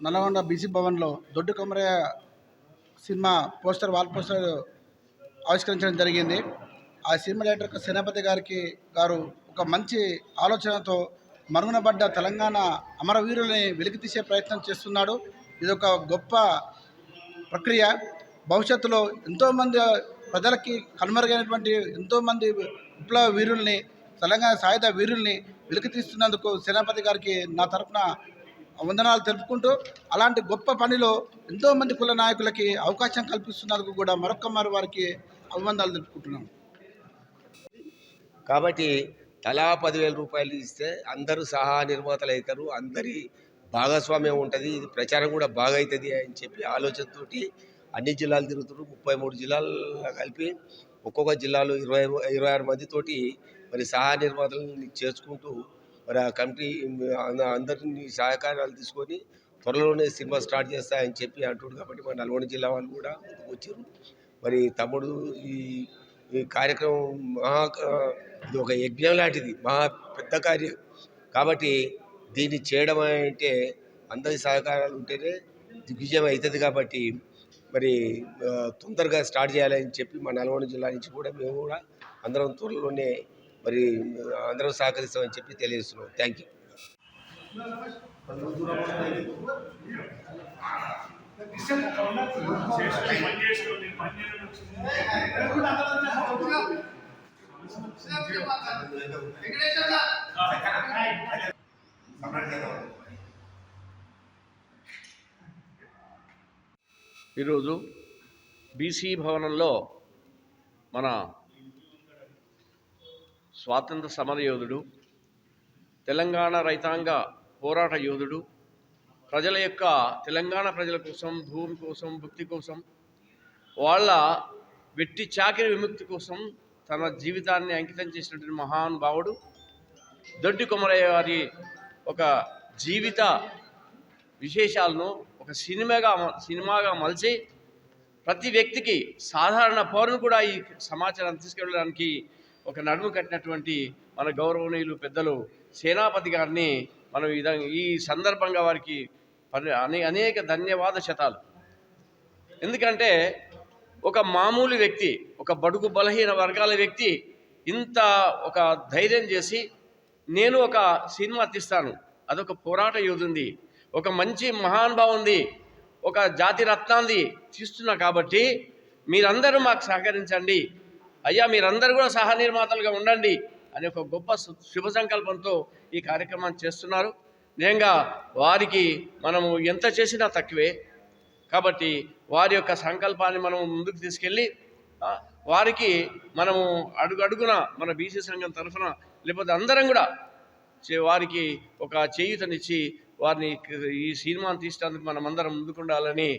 నల్గొండ బీసీ భవన్లో Doddi Komaraiah cinema poster wall poster ఆవిష్కరించడం జరిగింది. ఆ సినిమా డైరెక్టర్ సేనాపతి గారు ఒక మంచి ఆలోచనతో మరుగునబడ్డ తెలంగాణ అమరవీరుల్ని వెలికితీసే ప్రయత్నం చేస్తున్నాడు. ఇది ఒక గొప్ప ప్రక్రియ. భవిష్యత్తులో ఎంతోమంది ప్రజలకి కనుమరుగైనటువంటి ఎంతోమంది విప్లవ వీరుల్ని, తెలంగాణ సాయుధ వీరుల్ని వెలికితీస్తున్నందుకు సేనాపతి గారికి నా తరఫున వందనాలు తెలుపుకుంటూ, అలాంటి గొప్ప పనిలో ఎంతోమంది కుల నాయకులకి అవకాశం కల్పిస్తున్నందుకు కూడా మరొక్కమారు వారికి అభినందనలు తెలుపుకుంటున్నాం. కాబట్టి తలా 10,000 రూపాయలు ఇస్తే అందరూ సహా నిర్మాతలు అవుతారు, అందరి భాగస్వామ్యం ఉంటుంది, ఇది ప్రచారం కూడా బాగా అవుతుంది అని చెప్పి ఆలోచనతోటి అన్ని జిల్లాలు తిరుగుతున్నారు. 33 జిల్లాలు కలిపి ఒక్కొక్క జిల్లాలో 26 మందితోటి మరి సహా నిర్మాతలను చేర్చుకుంటూ మరి ఆ కమిటీ అందరినీ సహకారాలు తీసుకొని త్వరలోనే సినిమా స్టార్ట్ చేస్తాయని చెప్పి అంటున్నారు. కాబట్టి మన నల్గొండ జిల్లా వాళ్ళు కూడా వచ్చారు. మరి తమ్ముడు ఈ కార్యక్రమం ఇది ఒక యజ్ఞం లాంటిది, మహా పెద్ద కార్యం. కాబట్టి దీన్ని చేయడం అంటే అందరి సహకారాలు ఉంటేనే దిగ్విజయం అవుతుంది. కాబట్టి మరి తొందరగా స్టార్ట్ చేయాలని చెప్పి మన నల్గొండ జిల్లా నుంచి కూడా మేము కూడా అందరం త్వరలోనే మరి అందరం సహకరిస్తామని చెప్పి తెలియజేస్తున్నాం. Thank you. ఈరోజు బీసీ భవనంలో మన స్వాతంత్ర సమరయోధుడు, తెలంగాణ రైతాంగ పోరాట యోధుడు, ప్రజల యొక్క తెలంగాణ ప్రజల కోసం, భూమి కోసం, భక్తి కోసం, వాళ్ళ వెట్టి చాకిరి విముక్తి కోసం తన జీవితాన్ని అంకితం చేసినటువంటి మహానుభావుడు దొడ్డి కొమరయ్య గారి ఒక జీవిత విశేషాలను ఒక సినిమాగా మలిచి ప్రతి వ్యక్తికి, సాధారణ పౌరుని కూడా ఈ సమాచారాన్ని తీసుకెళ్ళడానికి ఒక నడుము కట్టినటువంటి మన గౌరవనీయులు పెద్దలు సేనాపతి గారిని మనం ఈ సందర్భంగా వారికి అనేక ధన్యవాద శతాలు. ఎందుకంటే ఒక మామూలు వ్యక్తి, ఒక బడుగు బలహీన వర్గాల వ్యక్తి ఇంత ఒక ధైర్యం చేసి నేను ఒక సినిమా తీస్తాను, అదొక పోరాట యోధుంది, ఒక మంచి మహానుభావుంది, ఒక జాతి రత్నాంది తీస్తున్నా. కాబట్టి మీరందరూ మాకు సహకరించండి అయ్యా, మీరందరూ కూడా సహ నిర్మాతలుగా ఉండండి అనే ఒక గొప్ప శుభ సంకల్పంతో ఈ కార్యక్రమాన్ని చేస్తున్నారు. నిజంగా వారికి మనము ఎంత చేసినా తక్కువే. కాబట్టి వారి యొక్క సంకల్పాన్ని మనం ముందుకు తీసుకెళ్ళి వారికి మనము అడుగడుగున మన బీసీ సంఘం తరఫున లేకపోతే అందరం కూడా వారికి ఒక చేయూతనిచ్చి వారిని ఈ సినిమాను తీసేందుకు మనం అందరం ముందుకుండాలని.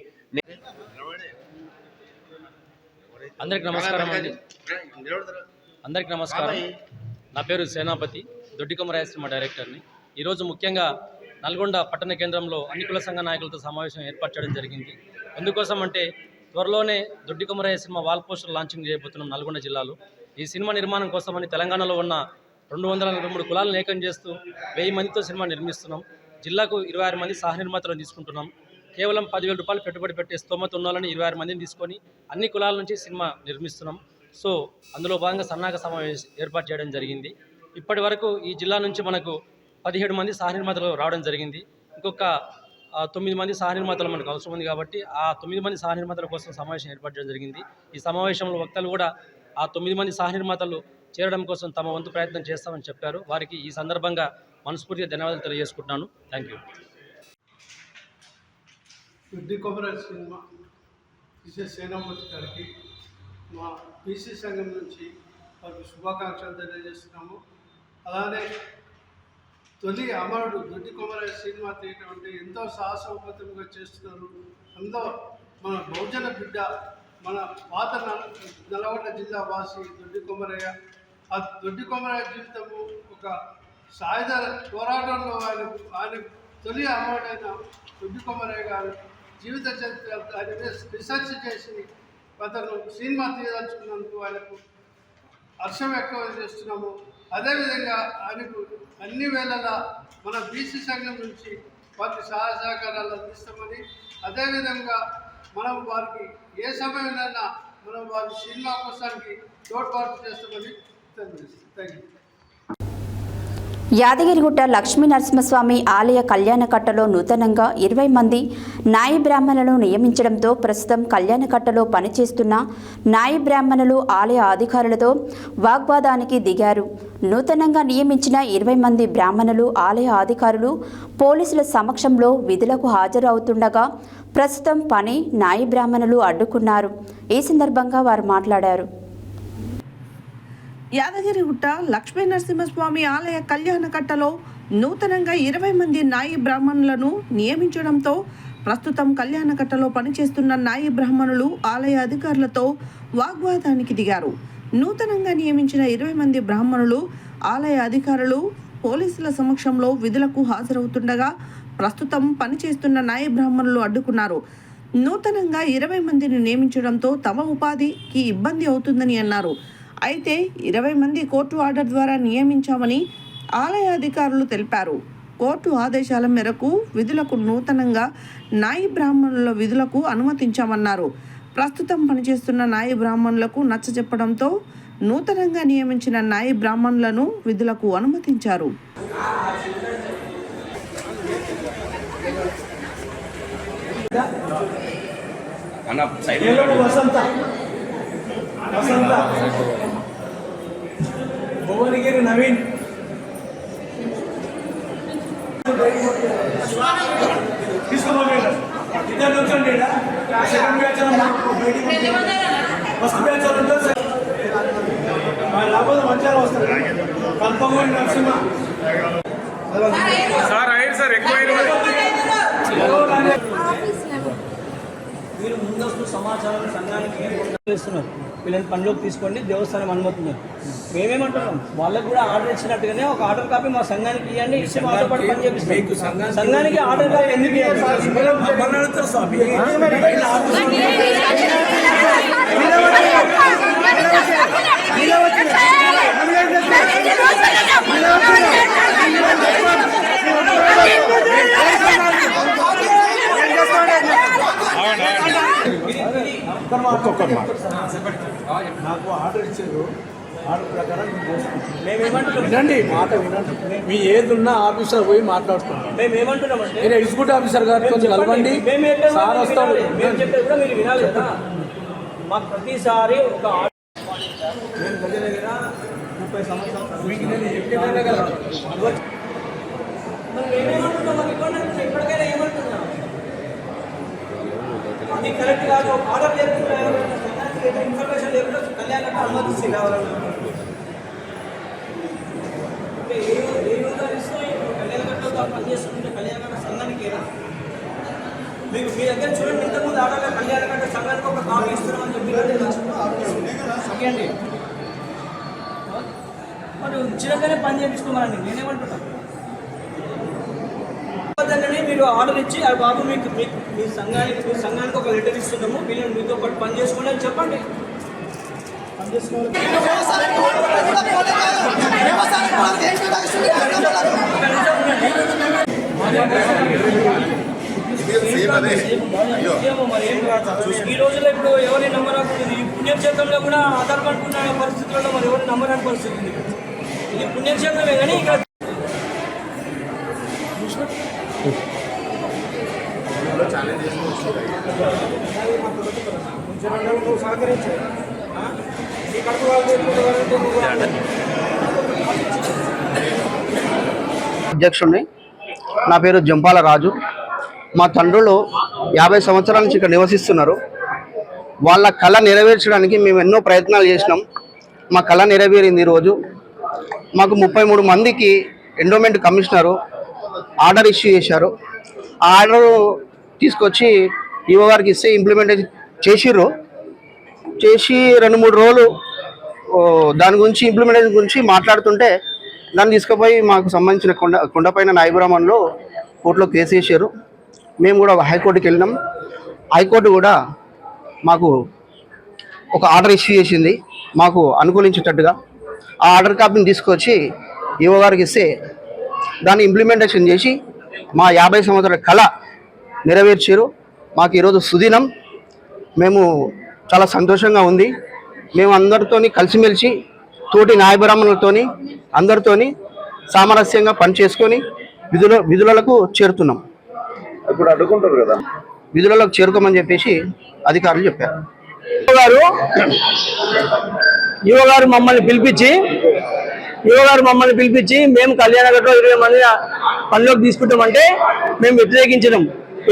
అందరికి నమస్కారం అండి. అందరికి నమస్కారం. నా పేరు సేనాపతి, దొడ్డి కొమరయ్య సినిమా డైరెక్టర్ని. ఈరోజు ముఖ్యంగా నల్గొండ పట్టణ కేంద్రంలో అన్ని కుల సంఘ నాయకులతో సమావేశం ఏర్పాటు చేయడం జరిగింది. ఎందుకోసం అంటే త్వరలోనే Doddi Komaraiah cinema wall poster launching చేయబోతున్నాం నల్గొండ జిల్లాలో. ఈ సినిమా నిర్మాణం కోసమని తెలంగాణలో ఉన్న 243 కులాలను ఏకం చేస్తూ 1000 మందితో సినిమా నిర్మిస్తున్నాం. జిల్లాకు 26 మంది సహ నిర్మాతలను తీసుకుంటున్నాం. కేవలం 10,000 రూపాయలు పెట్టుబడి పెట్టే స్తోమత ఉన్న వాళ్ళని 26 మందిని తీసుకొని అన్ని కులాల నుంచి సినిమా నిర్మిస్తున్నాం. సో అందులో భాగంగా సన్నాహక సమావేశం ఏర్పాటు చేయడం జరిగింది. ఇప్పటి వరకు ఈ జిల్లా నుంచి మనకు 17 మంది సహ నిర్మాతలు రావడం జరిగింది. ఇంకొక 9 మంది సహ నిర్మాతలు మనకు అవసరం ఉంది కాబట్టి ఆ 9 మంది సహ నిర్మాతల కోసం సమావేశం ఏర్పాటు చేయడం జరిగింది. ఈ సమావేశంలో వక్తలు కూడా ఆ 9 మంది సహ నిర్మాతలు చేరడం కోసం తమ వంతు ప్రయత్నం చేస్తామని చెప్పారు. వారికి ఈ సందర్భంగా మనస్ఫూర్తిగా ధన్యవాదాలు తెలియజేసుకుంటున్నాను. Thank you. దొడ్డి కొమరయ్య సినిమా తీసే సేనాపతి గారికి మా బీసీ సంఘం నుంచి వారికి శుభాకాంక్షలు తెలియజేస్తున్నాము. అలానే తొలి అమరుడు దొడ్డి కొమరయ్య సినిమా తీయటం అంటే ఎంతో సాహసోపతంగా చేస్తున్నారు. అందులో మన బహుజన బిడ్డ, మన పాత నల్గొండ జిల్లా వాసి దొడ్డి కొమరయ్య. ఆ దొడ్డి కొమరయ్య జీవితము ఒక సాయుధ పోరాటంలో ఆయన తొలి అమరుడైన దొడ్డి కొమరయ్య గారు జీవిత చరిత్ర ఆయన రీసెర్చ్ చేసి అతను సినిమా తీయదలుచుకున్నందుకు ఆయనకు హర్షం వ్యక్తం చేస్తున్నాము. అదేవిధంగా ఆయనకు అన్ని వేళలా మన బీసీ సంఘం నుంచి వారికి సహాయ సహకారాలు అందిస్తామని, అదేవిధంగా మనం వారికి ఏ సమయంలోనైనా మనం వారి సినిమా కోసానికి తోడ్పాటు చేస్తామని తెలియజేస్తాం. Thank you. యాదగిరిగుట్ట లక్ష్మీ నరసింహస్వామి ఆలయ కళ్యాణకట్టలో నూతనంగా 20 మంది నాయి బ్రాహ్మణులను నియమించడంతో ప్రస్తుతం కళ్యాణకట్టలో పనిచేస్తున్న నాయి బ్రాహ్మణులు ఆలయ అధికారులతో వాగ్వాదానికి దిగారు. నూతనంగా నియమించిన 20 మంది బ్రాహ్మణులు ఆలయ అధికారులు పోలీసుల సమక్షంలో విధులకు హాజరవుతుండగా ప్రస్తుతం పని నాయి బ్రాహ్మణులు అడ్డుకున్నారు. ఈ సందర్భంగా వారు మాట్లాడారు. యాదగిరిగుట్ట లక్ష్మీ నరసింహస్వామి ఆలయ కళ్యాణకట్టలో నూతనంగా 20 మంది నాయి బ్రాహ్మణులను నియమించడంతో ప్రస్తుతం కళ్యాణకట్టలో పనిచేస్తున్న నాయి బ్రాహ్మణులు ఆలయ అధికారులతో వాగ్వాదానికి దిగారు. నూతనంగా నియమించిన 20 మంది బ్రాహ్మణులు ఆలయ అధికారులు పోలీసుల సమక్షంలో విధులకు హాజరవుతుండగా ప్రస్తుతం పనిచేస్తున్న నాయి బ్రాహ్మణులు అడ్డుకున్నారు. నూతనంగా 20 మందిని నియమించడంతో తమ ఉపాధికి ఇబ్బంది అవుతుందని అన్నారు. అయితే 20 మంది కోర్టు ఆర్డర్ ద్వారా నియమించామని ఆలయ అధికారులు తెలిపారు. కోర్టు ఆదేశాల మేరకు విధులకు నూతనంగా నాయి బ్రాహ్మణుల విధులకు అనుమతించామన్నారు. ప్రస్తుతం పనిచేస్తున్న నాయి బ్రాహ్మణులకు నచ్చజెప్పడంతో నూతనంగా నియమించిన నాయి బ్రాహ్మణులను విధులకు అనుమతించారు. భువనగిరి నవీన్ మంచిగా వస్తారు. కల్పమూరి నరసింహ సార్ ఎక్కువ మీరు ముందస్తు సమాచారం సంఘానికి ఇస్తున్నారు. వీళ్ళని పనిలోకి తీసుకోండి, దేవస్థానం అనుమతున్నారు. మేమేమంటున్నాం, వాళ్ళకు కూడా ఆర్డర్ ఇచ్చినట్టుగానే ఒక ఆర్డర్ కాపీ మా సంఘానికి ఇవ్వండి, ఇచ్చి మాతో పాటు పని చేపిస్తాం. సంఘానికి ఆర్డర్ కాపీ ఎందుకు నాకు ఆర్డర్ ఇచ్చారు. ఆర్డర్ ప్రకారం వినండి, మాట వినండి. మీ ఏదున్నా ఆఫీసర్ పోయి మాట్లాడుతున్నాం. మేమేమంటున్నామంటే నేను ఎగ్జిక్యూటివ్ ఆఫీసర్ గారితో కలవండి, సార్ వస్తాడు. మేము చెప్పేది కూడా మీరు వినాలి కదా. మాకు ప్రతిసారి ఒక నేను దగ్గర దగ్గర 30 సంవత్సరాలు మీకు నేను చెప్పేదే కదా. మేమేమంటున్నాం, ఇప్పటికైనా ఏమంటున్నాం, అది కరెక్ట్ కాదు. ఆర్డర్ లేకుండా ఇన్ఫర్మేషన్ లేకుండా కళ్యాణం అనుమతిస్తే కావాలన్నా ఏ ఇస్తూ కళ్యాణకట్టలో పనిచేస్తుంటే కళ్యాణకట్ట సంఘానికి మీకు మీ దగ్గర చూడండి, ఇంతకుముందు ఆర్డర్లో కళ్యాణకట్ట సంఘానికి ఒక కాపీ ఇస్తున్నామని చెప్పి అండి. మరి ఉచితంగానే పని చేయించుకోమనండి. నేనేమంటున్నాను, మీరు ఆర్డర్ ఇచ్చి అది బాబు మీకు మీ సంఘానికి ఒక లెటర్ ఇస్తున్నాము, వీళ్ళని మీతో పాటు పని చేసుకోండి అని చెప్పండి. పని చేసుకోవాలి. ఈ రోజుల్లో ఇప్పుడు ఎవరిని నమ్మరాకుండా ఈ పుణ్యక్షేత్రంలో కూడా ఆధార్ కార్డు ఉన్న పరిస్థితుల్లో మరి ఎవరిని నమ్మరాని పరిస్థితి ఉంది. ఇది పుణ్యక్షేత్రమే కానీ ఇక్కడ అధ్యక్షుడిని. నా పేరు జంపాల రాజు. మా తండ్రులు 50 సంవత్సరాల నుంచి ఇక్కడ నివసిస్తున్నారు. వాళ్ళ కళ నెరవేర్చడానికి మేము ఎన్నో ప్రయత్నాలు చేసినాం. మా కళ నెరవేరింది. ఈరోజు మాకు 33 మందికి ఎండోమెంట్ కమిషనరు ఆర్డర్ ఇష్యూ చేశారు. ఆ ఆర్డర్ తీసుకొచ్చి ఈవో గారికి ఇస్తే ఇంప్లిమెంటేషన్ చేసి 2-3 రోజులు దాని గురించి ఇంప్లిమెంటేషన్ గురించి మాట్లాడుతుంటే దాన్ని తీసుకుపోయి మాకు సంబంధించిన కొండపైన నాయబ్రాహ్మణ్లో కోర్టులో కేసు వేసారు. మేము కూడా హైకోర్టుకి వెళ్ళినాం. హైకోర్టు కూడా మాకు ఒక ఆర్డర్ ఇష్యూ చేసింది మాకు అనుకూలించేటట్టుగా. ఆ ఆర్డర్ కాపీని తీసుకొచ్చి ఈవో గారికి ఇస్తే దాన్ని ఇంప్లిమెంటేషన్ చేసి మా 50 సంవత్సరాల కళ నెరవేర్చారు. మాకు ఈరోజు సుదినం. మేము చాలా సంతోషంగా ఉంది. మేము అందరితోని కలిసిమెలిసి తోటి న్యాయబ్రాహ్మణులతోని అందరితోని సామరస్యంగా పనిచేసుకొని విధులకు చేరుతున్నాం. ఇప్పుడు అడ్డుకుంటారు కదా, విధులకు చేరుకోమని చెప్పేసి అధికారులు చెప్పారు. యువ గారు మమ్మల్ని పిలిపించి మేము కళ్యాణగట్లో 20 మంది పనిలోకి తీసుకుంటామంటే మేము వ్యతిరేకించడం.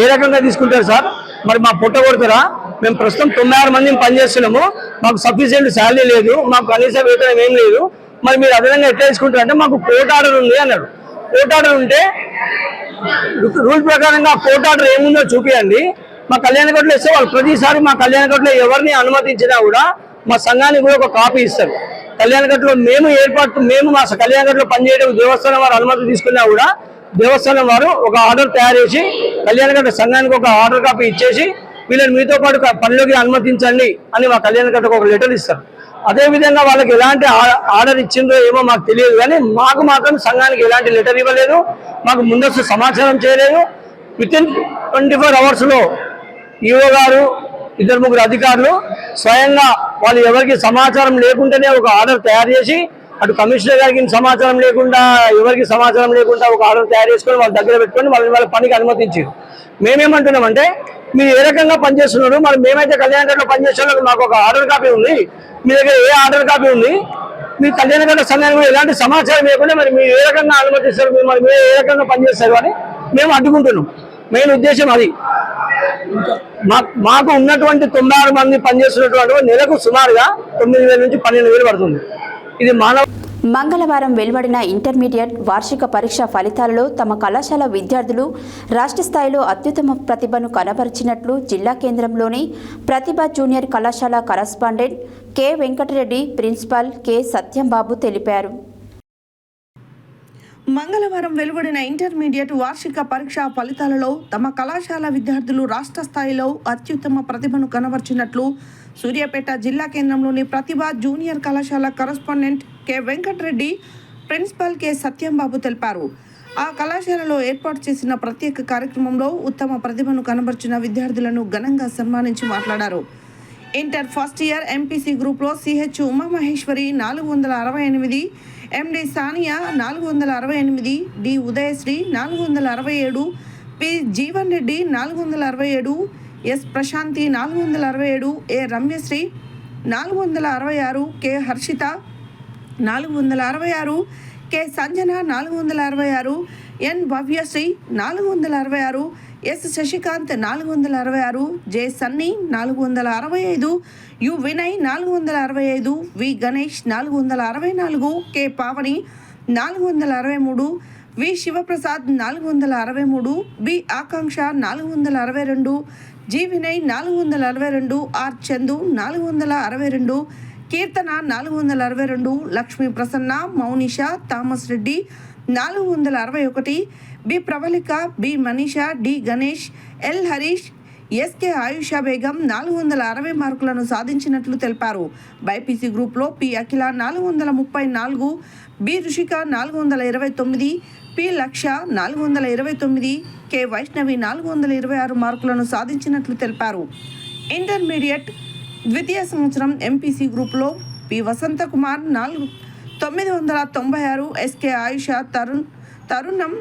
ఏ రకంగా తీసుకుంటారు సార్? మరి మా పొట్ట కొడతారా? మేము ప్రస్తుతం 96 మంది పనిచేస్తున్నాము. మాకు సఫిషియెంట్ శాలరీ లేదు, మాకు కనీస వేతనం ఏం లేదు. మరి మీరు అదనంగా ఎట్లా తీసుకుంటారంటే మాకు కోర్టు ఆర్డర్ ఉంది అన్నాడు. కోర్టు ఆర్డర్ ఉంటే రూల్ ప్రకారంగా కోర్టు ఆర్డర్ ఏముందో చూపించండి. మా కళ్యాణగట్లో ఇస్తే వాళ్ళు ప్రతిసారి మా కళ్యాణగట్లో ఎవరిని అనుమతించినా కూడా మా సంఘానికి కూడా ఒక కాపీ ఇస్తారు. కళ్యాణగట్లో మేము మా కళ్యాణగట్లో పనిచేయడం దేవస్థానం వారు అనుమతి తీసుకున్నా కూడా దేవస్థానం వారు ఒక ఆర్డర్ తయారు చేసి కళ్యాణగట్ట సంఘానికి ఒక ఆర్డర్ కాపీ ఇచ్చేసి వీళ్ళని మీతో పాటు పనిలోకి అనుమతించండి అని మా కళ్యాణగట్టకు ఒక లెటర్ ఇస్తారు. అదేవిధంగా వాళ్ళకి ఎలాంటి ఆర్డర్ ఇచ్చిందో ఏమో మాకు తెలియదు, కానీ మాకు మాత్రం సంఘానికి ఎలాంటి లెటర్ ఇవ్వలేదు, మాకు ముందస్తు సమాచారం చేయలేదు. వితిన్ 24 అవర్స్లో ఈవో గారు 2-3 అధికారులు స్వయంగా వాళ్ళు ఎవరికి సమాచారం లేకుండానే ఒక ఆర్డర్ తయారు చేసి అటు కమిషనర్ గారికి సమాచారం లేకుండా ఎవరికి సమాచారం లేకుండా ఒక ఆర్డర్ తయారు చేసుకొని వాళ్ళ దగ్గర పెట్టుకొని వాళ్ళ పనికి అనుమతించారు. మేమేమంటున్నామంటే మీరు ఏ రకంగా పనిచేస్తున్నారు? మరి మేమైతే కళ్యాణగట్లో పనిచేసే మాకు ఒక ఆర్డర్ కాపీ ఉంది, మీ దగ్గర ఏ ఆర్డర్ కాపీ ఉంది? మీ కళ్యాణగట్ట సంఘానికి ఎలాంటి సమాచారం లేకుండా మరి మీరు ఏ రకంగా అనుమతిస్తారు? మరి మీరు ఏ రకంగా పనిచేస్తారు అని మేము అడ్డుకుంటున్నాం. మెయిన్ ఉద్దేశం అది. మాకు ఉన్నటువంటి 96 మంది పనిచేస్తున్నటువంటి నెలకు సుమారుగా 9,000 నుంచి 12,000 పడుతుంది. ఇది మంగళవారం వెలువడిన ఇంటర్మీడియట్ వార్షిక పరీక్ష ఫలితాలలో తమ కళాశాల విద్యార్థులు రాష్ట్ర స్థాయిలో అత్యుత్తమ ప్రతిభను కనబరిచినట్లు జిల్లా కేంద్రంలోని ప్రతిభ జూనియర్ కళాశాల correspondent K Venkatareddy, principal K Satyambabu తెలిపారు. మంగళవారం వెలువడిన ఇంటర్మీడియట్ వార్షిక పరీక్ష ఫలితాలలో తమ కళాశాల విద్యార్థులు రాష్ట్ర స్థాయిలో అత్యుత్తమ ప్రతిభను కనబర్చినట్లు సూర్యాపేట జిల్లా కేంద్రంలోని ప్రతిభ జూనియర్ కళాశాల correspondent K Venkatareddy, principal K Satyambabu తెలిపారు. ఆ కళాశాలలో ఏర్పాటు చేసిన ప్రత్యేక కార్యక్రమంలో ఉత్తమ ప్రతిభను కనబర్చిన విద్యార్థులను ఘనంగా సన్మానించి మాట్లాడారు. ఇంటర్ ఫస్ట్ ఇయర్ ఎంపీసీ గ్రూప్లో CH Umamaheswari 468, MD Sania 468, D Udayasri 467, P Jeevan Reddy 467, S Prashanthi 467, A Ramyasri 466, K Harshitha 466, K Sanjana 466, N Bhavyasri 466, S Shashikanth 466, J Sunny 465, U Vinay 465, V Ganesh 464, K Pavani 463, V Sivaprasad 463, B Akanksha 462, G Vinay 462, R Chandu 462, Keerthana 462, Lakshmi Prasanna, Mounisha, Thomas Reddy 461, B Pravalika, B Manisha, D Ganesh, L Harish, SK Ayusha Begum 460 మార్కులను సాధించినట్లు తెలిపారు. బైపీసీ గ్రూప్లో P Akhila 434, B Rushika 429, P Laksha 429, K Vaishnavi 426 మార్కులను సాధించినట్లు తెలిపారు. Intermediate ద్వితీయ సంవత్సరం ఎంపీసీ గ్రూప్లో P Vasantha Kumar 996, SK Ayusha Tarannum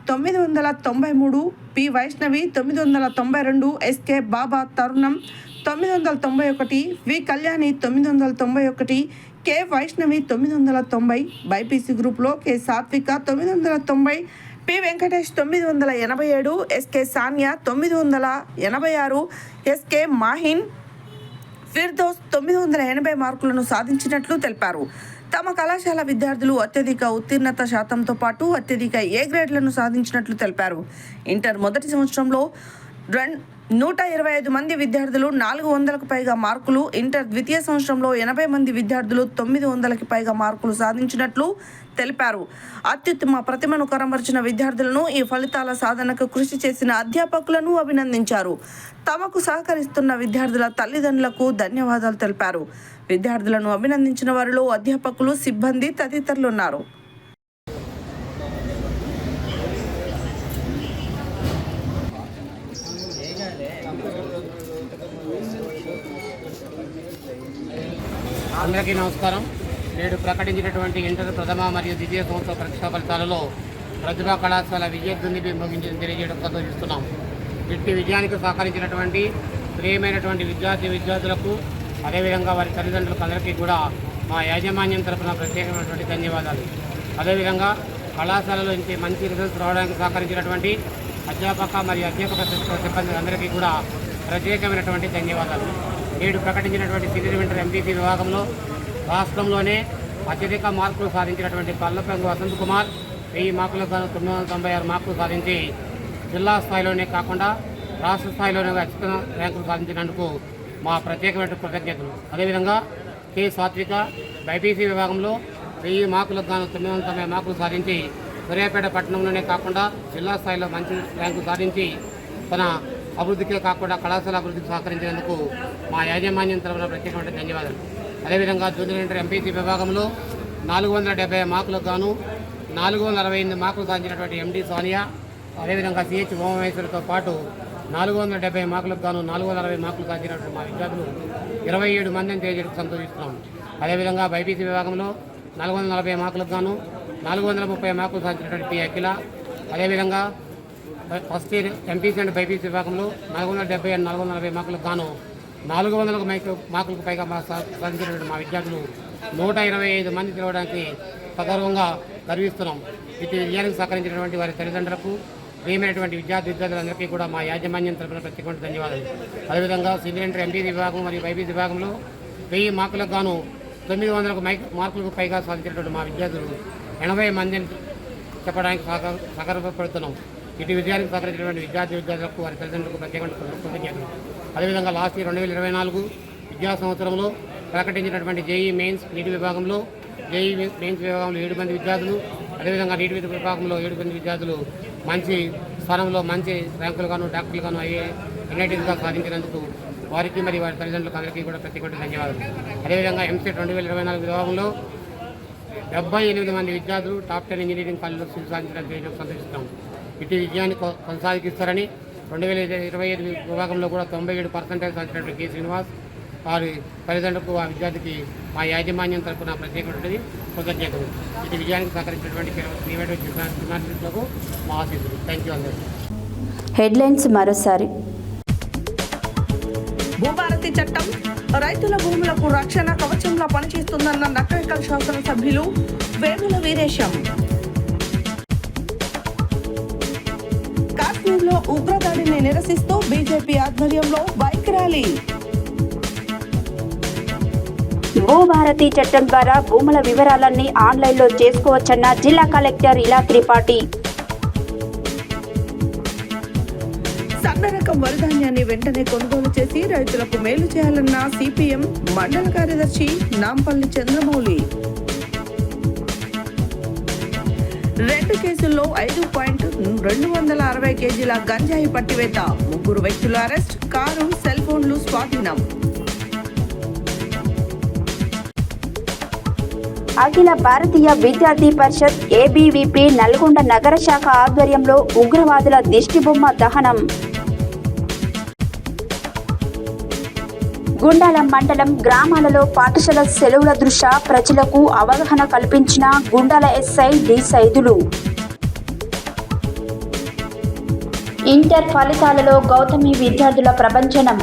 993, P Vaishnavi 992, SK Baba Tarannum 991, V Kalyani 991, K Vaishnavi 990, BiPC గ్రూప్లో K Satvika 990, P Venkatesh 987, SK Sania 986, SK Mahin Firdous 980 మార్కులను సాధించినట్లు తెలిపారు. తమ కళాశాల విద్యార్థులు అత్యధిక ఉత్తీర్ణత శాతంతో పాటు అత్యధిక ఏ గ్రేడ్లను సాధించినట్లు తెలిపారు. ఇంటర్ మొదటి సంవత్సరంలో 125 మంది విద్యార్థులు 400కు పైగా మార్కులు, ఇంటర్ ద్వితీయ సంవత్సరంలో 80 మంది విద్యార్థులు 900కి పైగా మార్కులు సాధించినట్లు తెలిపారు. అత్యుత్తమ ప్రతిభను కనబరిచిన విద్యార్థులను, ఈ ఫలితాల సాధనకు కృషి చేసిన అధ్యాపకులను అభినందించారు. తమకు సహకరిస్తున్న విద్యార్థుల తల్లిదండ్రులకు ధన్యవాదాలు తెలిపారు. విద్యార్థులను అభినందించిన వారిలో అధ్యాపకులు, సిబ్బంది తదితరులు ఉన్నారు. అందరికీ నమస్కారం. నేడు ప్రకటించినటువంటి ఇంటర్ ప్రథమ మరియు ద్వితీయ సంవత్సర పరీక్షా ఫలితాలలో ప్రతిభా కళాశాల విద్యార్థుల్ని ముగించి తెలియజేయడం సంతోషిస్తున్నాం. ఇట్టి విజయానికి సహకరించినటువంటి ప్రియమైనటువంటి విద్యార్థులకు, అదేవిధంగా వారి తల్లిదండ్రులకు అందరికీ కూడా మా యాజమాన్యం తరఫున ప్రత్యేకమైనటువంటి ధన్యవాదాలు. అదేవిధంగా కళాశాలలో ఇంత మంచి రిజల్ట్స్ రావడానికి సహకరించినటువంటి అధ్యాపక మరియు అధ్యాపక సిబ్బంది అందరికీ కూడా ప్రత్యేకమైనటువంటి ధన్యవాదాలు. నేడు ప్రకటించినటువంటి సీనియర్ ఇంటర్ ఎంపీసీ విభాగంలో రాష్ట్రంలోనే అత్యధిక మార్కులు సాధించినటువంటి పల్లపెంగు వసంత్ కుమార్ 1000 మార్కులకు గాను 996 మార్కులు సాధించి జిల్లా స్థాయిలోనే కాకుండా రాష్ట్ర స్థాయిలోనే అత్యుత్తమ ర్యాంకులు సాధించినందుకు మా ప్రత్యేకమైన కృతజ్ఞతలు. అదేవిధంగా కె సాత్విక బైపీసీ విభాగంలో 1000 మార్కులకు గాను 990 మార్కులు సాధించి సూర్యాపేట పట్టణంలోనే కాకుండా జిల్లా స్థాయిలో మంచి ర్యాంకు సాధించి తన అభివృద్ధికే కాకుండా కళాశాల అభివృద్ధికి సహకరించినందుకు మా యాజమాన్యం తరఫున ప్రత్యేకమైన ధన్యవాదాలు. అదేవిధంగా జూనియర్ ఇంటర్ ఎంపీసీ విభాగంలో 470 మార్కులకు గాను 468 మార్కులు సాధించినటువంటి ఎండి సానియా, అదేవిధంగా సిహెచ్ ఉమామహేశ్వరితో పాటు 470 మార్కులకు గాను 460 మార్కులు సాధించినటువంటి మా విద్యార్థులు 27 మందిని తెలియజేయడం సంతోషిస్తున్నాం. అదేవిధంగా బైపీసీ విభాగంలో 440 మార్కులకు గాను 430 మార్కులు సాధించినటువంటి పి అఖిల, అదేవిధంగా first year MPC and BiPC విభాగంలో 470 అండ్ 440 మార్కులకు గాను 400 మార్కులకు పైగా సాధించినటువంటి మా విద్యార్థులు 125 మంది తెలవడానికి సగర్వంగా గర్విస్తున్నాం. ఇటు విజయానికి సహకరించినటువంటి వారి తల్లిదండ్రులకు, ప్రియమైనటువంటి విద్యార్థులందరికీ కూడా మా యాజమాన్యం తరఫున ప్రత్యేకమైన ధన్యవాదాలు. అదేవిధంగా సీనియర్ ఇంటర్ ఎంపీసీ విభాగం మరియు బైపీసీ విభాగంలో 1000 మార్కులకు గాను 900 మార్కులకు పైగా సాధించినటువంటి మా విద్యార్థులు 80 మందిని చెప్పడానికి సహకరింపడుతున్నాం. ఇటు విజయానికి సహకరించినటువంటి విద్యార్థులకు, వారి తల్లిదండ్రులకు ప్రత్యేకమైన కృతజ్ఞతలు. అదేవిధంగా లాస్ట్ ఇయర్ 2024 విద్యా సంవత్సరంలో ప్రకటించినటువంటి జేఈ మెయిన్స్ నీటి విభాగంలో, జేఈ మెయిన్స్ విభాగంలో 7 మంది విద్యార్థులు, అదేవిధంగా నీటి విభాగంలో 7 మంది విద్యార్థులు మంచి స్థానంలో మంచి ర్యాంకులు గాను, డాక్టర్లు గాను ఎన్ఐటీగా సాధించినందుకు వారికి మరియు వారి తల్లిదండ్రులకు అందరికీ కూడా ప్రత్యేకమైన ధన్యవాదాలు. అదేవిధంగా ఎంసెట్ 2024 విభాగంలో 78 మంది విద్యార్థులు టాప్ 10 ఇంజనీరింగ్ కాలేజీలో సీట్లు సాధించడానికి సంతోషిస్తున్నాం. ఇటు విజయాన్ని కొనసాగిస్తారని 2025 విభాగంలో కూడా 97% సాధించినటువంటి కె శ్రీనివాస్, వారి తల్లిదండ్రులకు, ఆ విద్యార్థికి మా యాజమాన్యం తరఫున ప్రత్యేకమైనటువంటి కృతజ్ఞతలు. ఇటు విజయానికి సహకరించినటువంటి విద్యార్థులకు మా ఆశీస్సులు. థ్యాంక్ యూ అందరికీ. హెడ్లైన్స్ మరోసారి. భూభారతి చట్టం రైతుల భూములకు రక్షణ కవచంలా పనిచేస్తుందన్న నకరేకల్ శాసనసభ్యులు వేముల వీరేశం. కాశ్మీర్లో ఉగ్రదాడిని నిరసిస్తూ బీజేపీ ఆధ్వర్యంలో బైక్ ర్యాలీ. భూభారతి చట్టం ద్వారా భూముల వివరాలన్నీ ఆన్లైన్లో చేసుకోవచ్చన్న జిల్లా కలెక్టర్ ఇలా త్రిపాఠి. సన్నరకం వరిధాన్యాన్ని వెంటనే కొనుగోలు చేసి రైతులకు మేలు చేయాలన్న సిపిఎం మండల కార్యదర్శి నాంపల్లి చంద్రమౌళి. 2 కేసుల్లో 5.260 కేజీల గంజాయి పట్టివేత, 3 వ్యక్తుల అరెస్ట్, కారు, సెల్ ఫోన్లు స్వాధీనం. అఖిల భారతీయ విద్యార్థి పరిషత్ ఏబీవీపీ నల్గొండ నగర శాఖ ఆధ్వర్యంలో ఉగ్రవాదుల దిష్టిబొమ్మ దహనం. గుండాల మండలం గ్రామాలలో పాఠశాల సెలవుల దృష్ట్యా ప్రజలకు అవగాహన కల్పించిన Gundala SI D Saidulu. Inter ఫలితాలలో గౌతమి విద్యార్థుల ప్రభంజనం.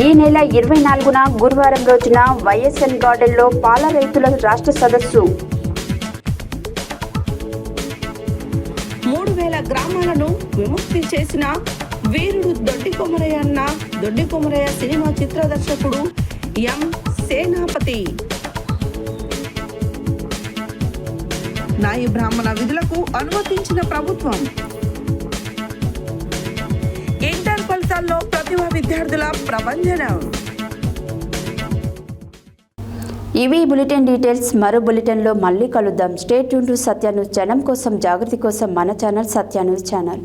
ఈ నెల 24న గురువారం రోజున వైఎస్ఎన్ గార్డెన్లో పాల రైతుల రాష్ట్ర సదస్సు. 3000 గ్రామాలను విముక్తి చేసిన వీరుడు దొడ్డి కొమరయ్య అన్న దొడ్డి కొమరయ్య సినిమా చిత్ర దర్శకుడు ఎం సేనాపతి. నాయి బ్రాహ్మణ విధులకు అనుమతించిన ప్రభుత్వం. ఇంటర్ ఫలితాల్లో ప్రతిభా విద్యార్థుల ప్రభంజనం. ఇవి బులెటిన్ డీటెయిల్స్. మరో బులెటిన్లో మళ్ళీ కలుద్దాం. Stay tune to Satya news. జనం కోసం, జాగృతి కోసం మన ఛానల్ సత్య న్యూస్ ఛానల్.